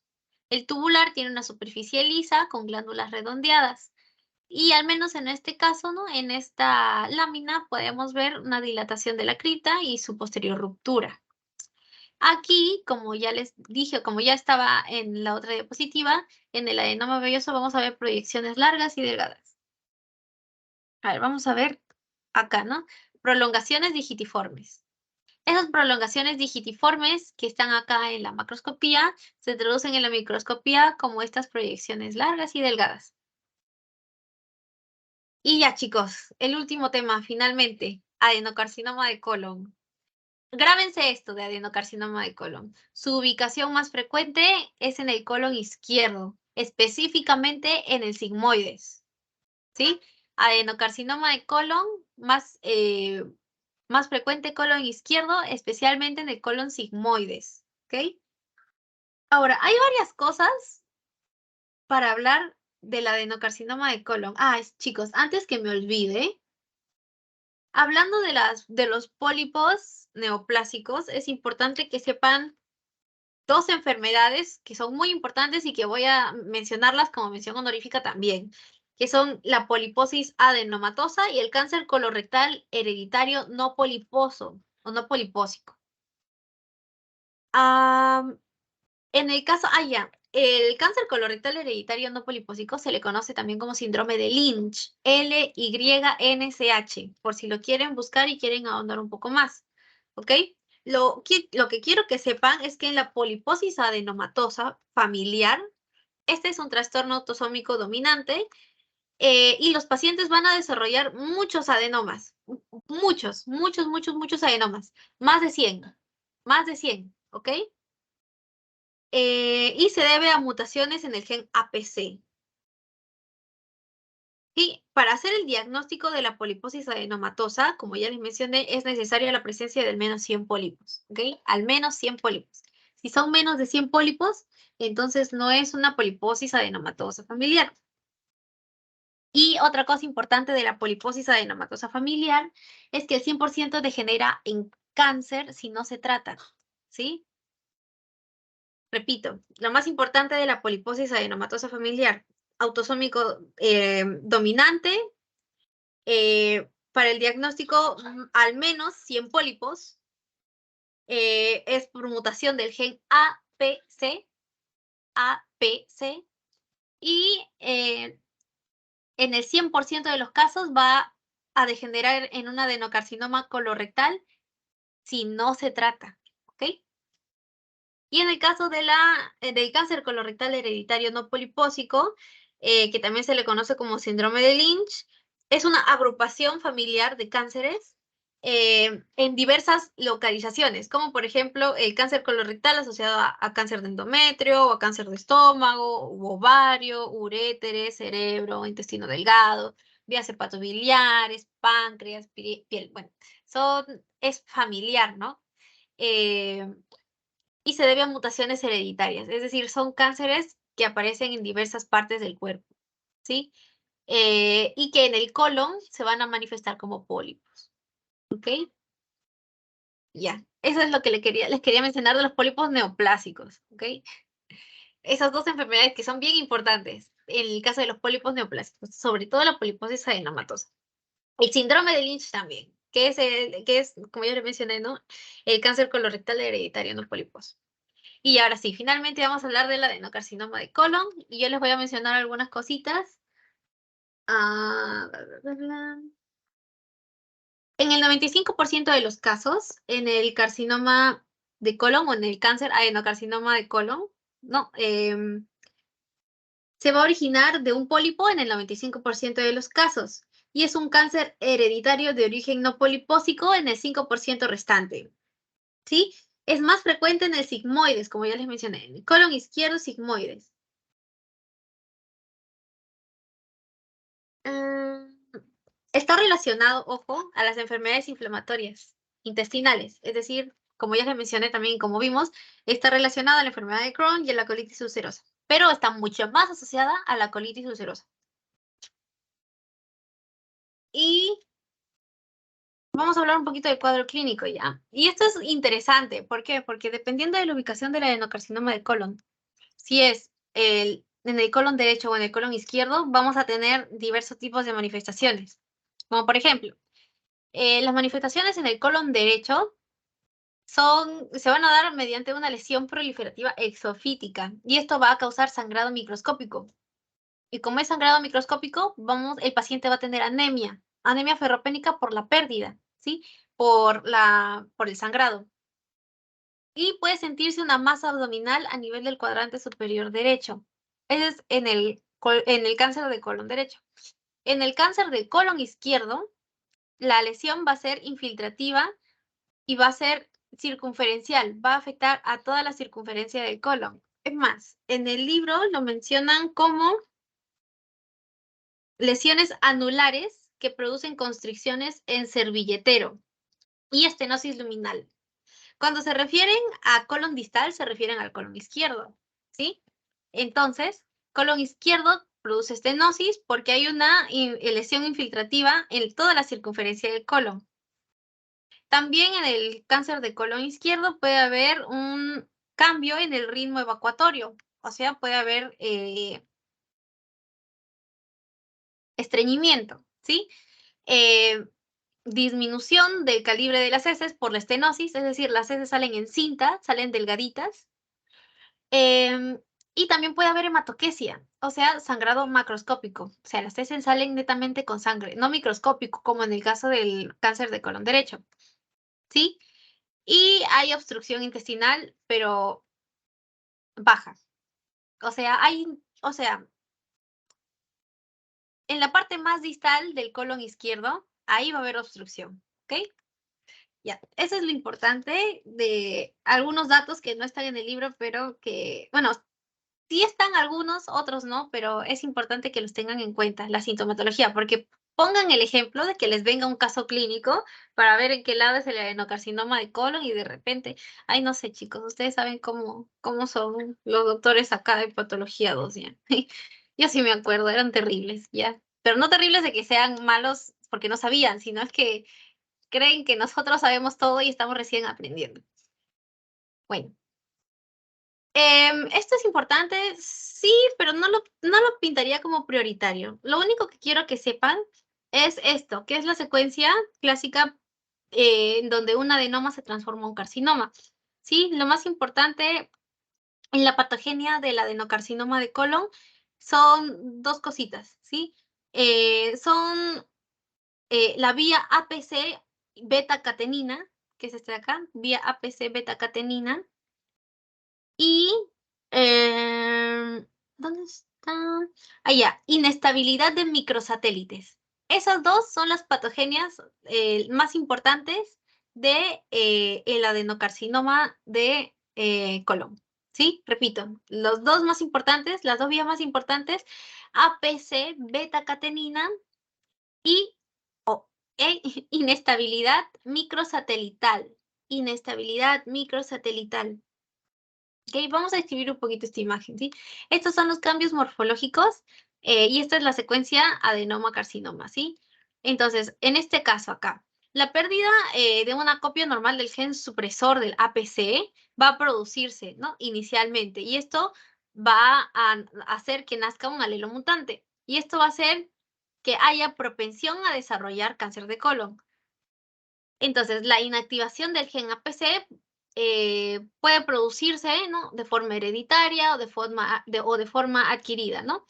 El tubular tiene una superficie lisa con glándulas redondeadas. Y al menos en este caso, ¿no? En esta lámina podemos ver una dilatación de la cripta y su posterior ruptura. Aquí, como ya les dije, como ya estaba en la otra diapositiva, en el adenoma velloso vamos a ver proyecciones largas y delgadas. A ver, vamos a ver acá, ¿no? Prolongaciones digitiformes. Esas prolongaciones digitiformes que están acá en la macroscopía se traducen en la microscopía como estas proyecciones largas y delgadas. Y ya, chicos, el último tema, finalmente, adenocarcinoma de colon. Grábense esto de adenocarcinoma de colon. Su ubicación más frecuente es en el colon izquierdo. específicamente en el sigmoides, ¿sí? Adenocarcinoma de colon, más frecuente colon izquierdo, especialmente en el colon sigmoides, ¿ok? Ahora, hay varias cosas para hablar del adenocarcinoma de colon. Chicos, antes que me olvide, hablando de los pólipos neoplásicos, es importante que sepan dos enfermedades que son muy importantes y que voy a mencionarlas como mención honorífica también, que son la poliposis adenomatosa y el cáncer colorectal hereditario no poliposo o no polipósico. En el caso, el cáncer colorectal hereditario no polipósico se le conoce también como síndrome de Lynch, LYNCH, por si lo quieren buscar y quieren ahondar un poco más, ¿ok? Lo que quiero que sepan es que en la poliposis adenomatosa familiar, este es un trastorno autosómico dominante y los pacientes van a desarrollar muchos adenomas, muchos adenomas, más de 100, ¿ok? Y se debe a mutaciones en el gen APC. Y para hacer el diagnóstico de la poliposis adenomatosa, como ya les mencioné, es necesaria la presencia de al menos 100 pólipos, ¿ok? Al menos 100 pólipos. Si son menos de 100 pólipos, entonces no es una poliposis adenomatosa familiar. Y otra cosa importante de la poliposis adenomatosa familiar es que el 100% degenera en cáncer si no se trata, ¿sí? Repito, lo más importante de la poliposis adenomatosa familiar, autosómico dominante, para el diagnóstico al menos 100 pólipos, es por mutación del gen APC, y en el 100% de los casos va a degenerar en un adenocarcinoma colorectal si no se trata, ¿ok? Y en el caso del cáncer colorectal hereditario no polipósico, que también se le conoce como síndrome de Lynch, es una agrupación familiar de cánceres en diversas localizaciones, como por ejemplo el cáncer colorectal asociado a cáncer de endometrio, o a cáncer de estómago, u ovario, uréter, cerebro, intestino delgado, vías hepatobiliares, páncreas, piel, bueno, es familiar, ¿no? Y se debe a mutaciones hereditarias, es decir, son cánceres que aparecen en diversas partes del cuerpo, ¿sí? Y que en el colon se van a manifestar como pólipos, ¿ok? Ya, eso es lo que les quería mencionar de los pólipos neoplásicos, ¿ok? Esas dos enfermedades que son bien importantes en el caso de los pólipos neoplásicos, sobre todo la poliposis adenomatosa. El síndrome de Lynch también, que es, como ya les mencioné, ¿no? El cáncer colorectal hereditario no poliposo. Y ahora sí, finalmente vamos a hablar del adenocarcinoma de colon y yo les voy a mencionar algunas cositas. En el 95% de los casos, en el carcinoma de colon o en el cáncer adenocarcinoma de colon, no, se va a originar de un pólipo en el 95% de los casos y es un cáncer hereditario de origen no polipósico en el 5% restante, ¿sí? Es más frecuente en el sigmoides, como ya les mencioné, en el colon izquierdo sigmoides. Está relacionado, ojo, a las enfermedades inflamatorias intestinales, es decir, como ya les mencioné también, como vimos, está relacionado a la enfermedad de Crohn y a la colitis ulcerosa, pero está mucho más asociada a la colitis ulcerosa. Y vamos a hablar un poquito del cuadro clínico ya. Y esto es interesante, ¿por qué? Porque dependiendo de la ubicación del adenocarcinoma de colon, si es en el colon derecho o en el colon izquierdo, vamos a tener diversos tipos de manifestaciones, como por ejemplo, las manifestaciones en el colon derecho se van a dar mediante una lesión proliferativa exofítica y esto va a causar sangrado microscópico. Y como es sangrado microscópico, el paciente va a tener anemia ferropénica por la pérdida, ¿sí? Por el sangrado. Y puede sentirse una masa abdominal a nivel del cuadrante superior derecho. Ese es en el cáncer de colon derecho. En el cáncer del colon izquierdo, la lesión va a ser infiltrativa y va a ser circunferencial, va a afectar a toda la circunferencia del colon. Es más, en el libro lo mencionan como lesiones anulares que producen constricciones en servilletero y estenosis luminal. Cuando se refieren a colon distal, se refieren al colon izquierdo, ¿sí? Entonces, colon izquierdo produce estenosis porque hay una lesión infiltrativa en toda la circunferencia del colon. También en el cáncer de colon izquierdo puede haber un cambio en el ritmo evacuatorio, o sea, puede haber estreñimiento, ¿sí? Disminución del calibre de las heces por la estenosis, es decir, las heces salen en cinta, salen delgaditas. Y también puede haber hematoquesia, o sea, sangrado macroscópico. O sea, las heces salen netamente con sangre, no microscópico, como en el caso del cáncer de colon derecho, ¿sí? Y hay obstrucción intestinal, pero baja. O sea, en la parte más distal del colon izquierdo, ahí va a haber obstrucción, ¿ok? Ya, eso es lo importante de algunos datos que no están en el libro, pero que, bueno, sí están algunos, otros no, pero es importante que los tengan en cuenta, la sintomatología, porque pongan el ejemplo de que les venga un caso clínico para ver en qué lado es el adenocarcinoma de colon y de repente, ay, no sé, chicos, ustedes saben cómo son los doctores acá de patología 2, ya. Yo sí me acuerdo, eran terribles, ya. Pero no terribles de que sean malos porque no sabían, sino es que creen que nosotros sabemos todo y estamos recién aprendiendo. Bueno. Esto es importante, sí, pero no lo pintaría como prioritario. Lo único que quiero que sepan es esto, que es la secuencia clásica en donde un adenoma se transforma en un carcinoma. Sí, lo más importante en la patogenia del adenocarcinoma de colon son dos cositas, ¿sí? Son la vía APC beta-catenina, que es esta de acá, vía APC beta-catenina, y, ¿dónde está? Ah, ya, inestabilidad de microsatélites. Esas dos son las patogenias más importantes de el adenocarcinoma de colon. ¿Sí? Repito, los dos más importantes, las dos vías más importantes, APC, beta-catenina y inestabilidad microsatelital. Inestabilidad microsatelital. Ok, vamos a describir un poquito esta imagen, ¿sí? Estos son los cambios morfológicos y esta es la secuencia adenoma-carcinoma, ¿sí? Entonces, en este caso acá, la pérdida de una copia normal del gen supresor del APC va a producirse, ¿no? Inicialmente, y esto va a hacer que nazca un alelo mutante, y esto va a hacer que haya propensión a desarrollar cáncer de colon. Entonces, la inactivación del gen APC puede producirse, ¿no? De forma hereditaria o de forma adquirida, ¿no?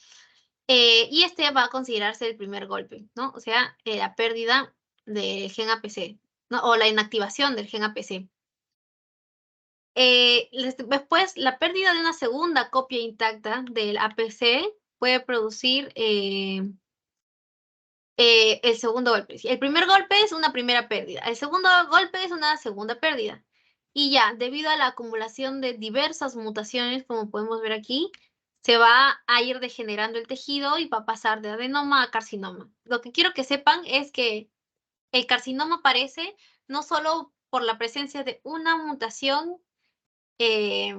Y este va a considerarse el primer golpe, ¿no? O sea, la pérdida del gen APC, ¿no? O la inactivación del gen APC. Después, la pérdida de una segunda copia intacta del APC puede producir el segundo golpe. El primer golpe es una primera pérdida. El segundo golpe es una segunda pérdida. Y ya, debido a la acumulación de diversas mutaciones, como podemos ver aquí, se va a ir degenerando el tejido y va a pasar de adenoma a carcinoma. Lo que quiero que sepan es que el carcinoma aparece no solo por la presencia de una mutación eh,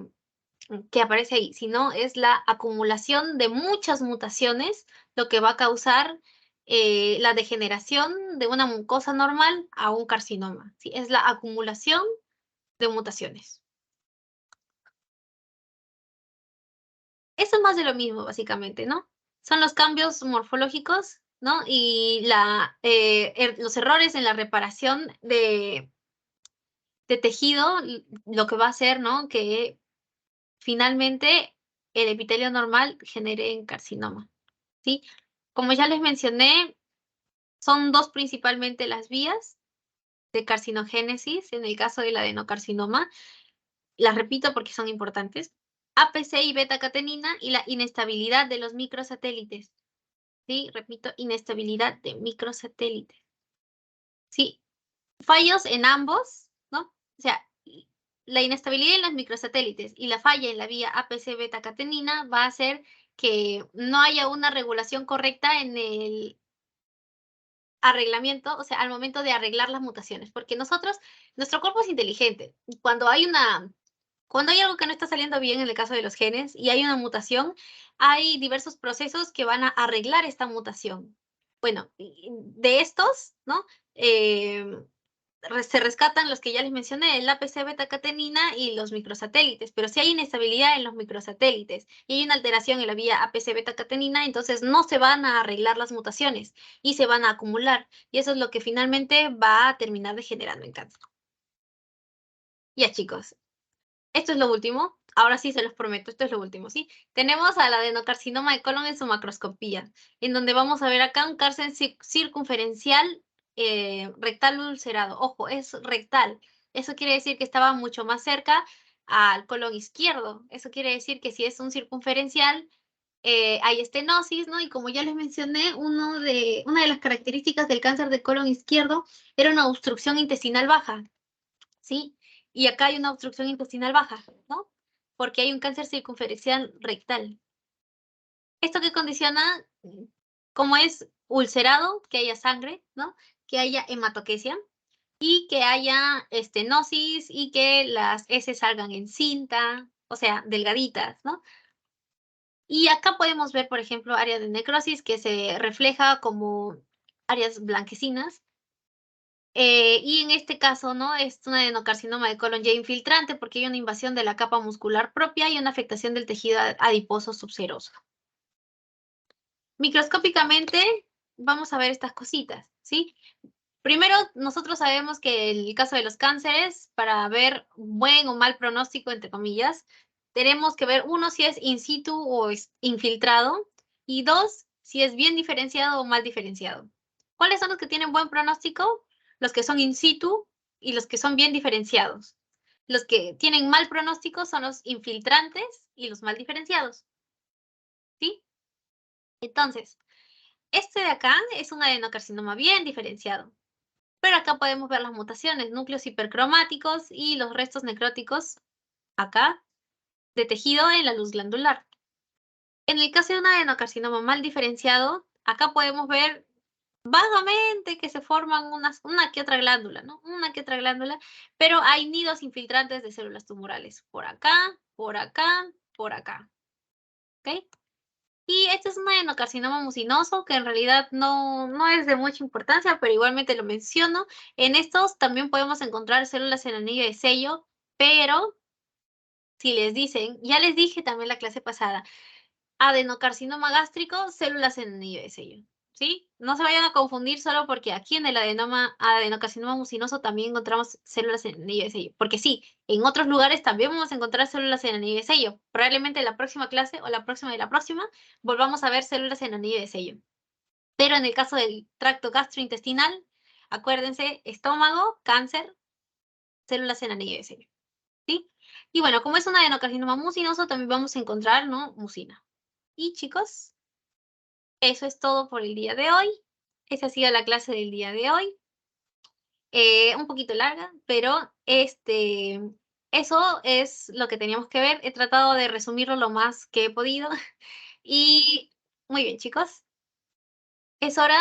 que aparece ahí, sino es la acumulación de muchas mutaciones lo que va a causar la degeneración de una mucosa normal a un carcinoma. ¿Sí? Es la acumulación de mutaciones. Eso es más de lo mismo, básicamente, ¿no? Son los cambios morfológicos, ¿no? Y los errores en la reparación de tejido, lo que va a hacer, ¿no? Que finalmente el epitelio normal genere en carcinoma. ¿Sí? Como ya les mencioné, son dos principalmente las vías de carcinogénesis en el caso del adenocarcinoma. Las repito porque son importantes. APC y beta-catenina y la inestabilidad de los microsatélites. ¿Sí? Repito, inestabilidad de microsatélites. ¿Sí? Fallos en ambos, ¿no? O sea, la inestabilidad en los microsatélites y la falla en la vía APC beta-catenina va a hacer que no haya una regulación correcta en el arreglamiento, o sea, al momento de arreglar las mutaciones, porque nuestro cuerpo es inteligente. Cuando hay algo que no está saliendo bien en el caso de los genes y hay una mutación, hay diversos procesos que van a arreglar esta mutación. Bueno, de estos, ¿no? Se rescatan los que ya les mencioné, el APC beta-catenina y los microsatélites, pero si hay inestabilidad en los microsatélites y hay una alteración en la vía APC beta-catenina, entonces no se van a arreglar las mutaciones y se van a acumular, y eso es lo que finalmente va a terminar degenerando en cáncer. Ya, chicos, esto es lo último. Ahora sí se los prometo, esto es lo último, ¿sí? Tenemos al adenocarcinoma de colon en su macroscopía, en donde vamos a ver acá un cáncer circunferencial rectal ulcerado. Ojo, es rectal. Eso quiere decir que estaba mucho más cerca al colon izquierdo. Eso quiere decir que si es un circunferencial, hay estenosis, ¿no? Y como ya les mencioné, una de las características del cáncer de colon izquierdo era una obstrucción intestinal baja. ¿Sí? Y acá hay una obstrucción intestinal baja, ¿no? Porque hay un cáncer circunferencial rectal. ¿Esto qué condiciona? Como es ulcerado, que haya sangre, ¿no? Que haya hematoquesia y que haya estenosis y que las heces salgan en cinta, o sea, delgaditas, ¿no? Y acá podemos ver, por ejemplo, área de necrosis que se refleja como áreas blanquecinas. Y en este caso, ¿no? Es un adenocarcinoma de colon ya infiltrante porque hay una invasión de la capa muscular propia y una afectación del tejido adiposo subseroso. Microscópicamente vamos a ver estas cositas, ¿sí? Primero, nosotros sabemos que el caso de los cánceres, para ver buen o mal pronóstico, entre comillas, tenemos que ver, uno, si es in situ o es infiltrado, y dos, si es bien diferenciado o mal diferenciado. ¿Cuáles son los que tienen buen pronóstico? Los que son in situ y los que son bien diferenciados. Los que tienen mal pronóstico son los infiltrantes y los mal diferenciados, ¿sí? Entonces, este de acá es un adenocarcinoma bien diferenciado. Pero acá podemos ver las mutaciones, núcleos hipercromáticos y los restos necróticos, acá, de tejido en la luz glandular. En el caso de un adenocarcinoma mal diferenciado, acá podemos ver vagamente que se forman una que otra glándula, ¿no? Una que otra glándula, pero hay nidos infiltrantes de células tumorales, por acá, por acá, por acá, ¿ok? Y este es un adenocarcinoma mucinoso que en realidad no es de mucha importancia, pero igualmente lo menciono. En estos también podemos encontrar células en anillo de sello, pero si les dicen, ya les dije también la clase pasada, adenocarcinoma gástrico, células en anillo de sello, ¿sí? No se vayan a confundir solo porque aquí en el adenocarcinoma mucinoso también encontramos células en anillo de sello, porque sí, en otros lugares también vamos a encontrar células en anillo de sello. Probablemente en la próxima clase o la próxima de la próxima volvamos a ver células en anillo de sello. Pero en el caso del tracto gastrointestinal, acuérdense, estómago, cáncer, células en anillo de sello, ¿sí? Y bueno, como es un adenocarcinoma mucinoso, también vamos a encontrar, ¿no? Mucina. Y chicos, eso es todo por el día de hoy. Esa ha sido la clase del día de hoy. Un poquito larga, pero eso es lo que teníamos que ver. He tratado de resumirlo lo más que he podido. Y muy bien, chicos. Es hora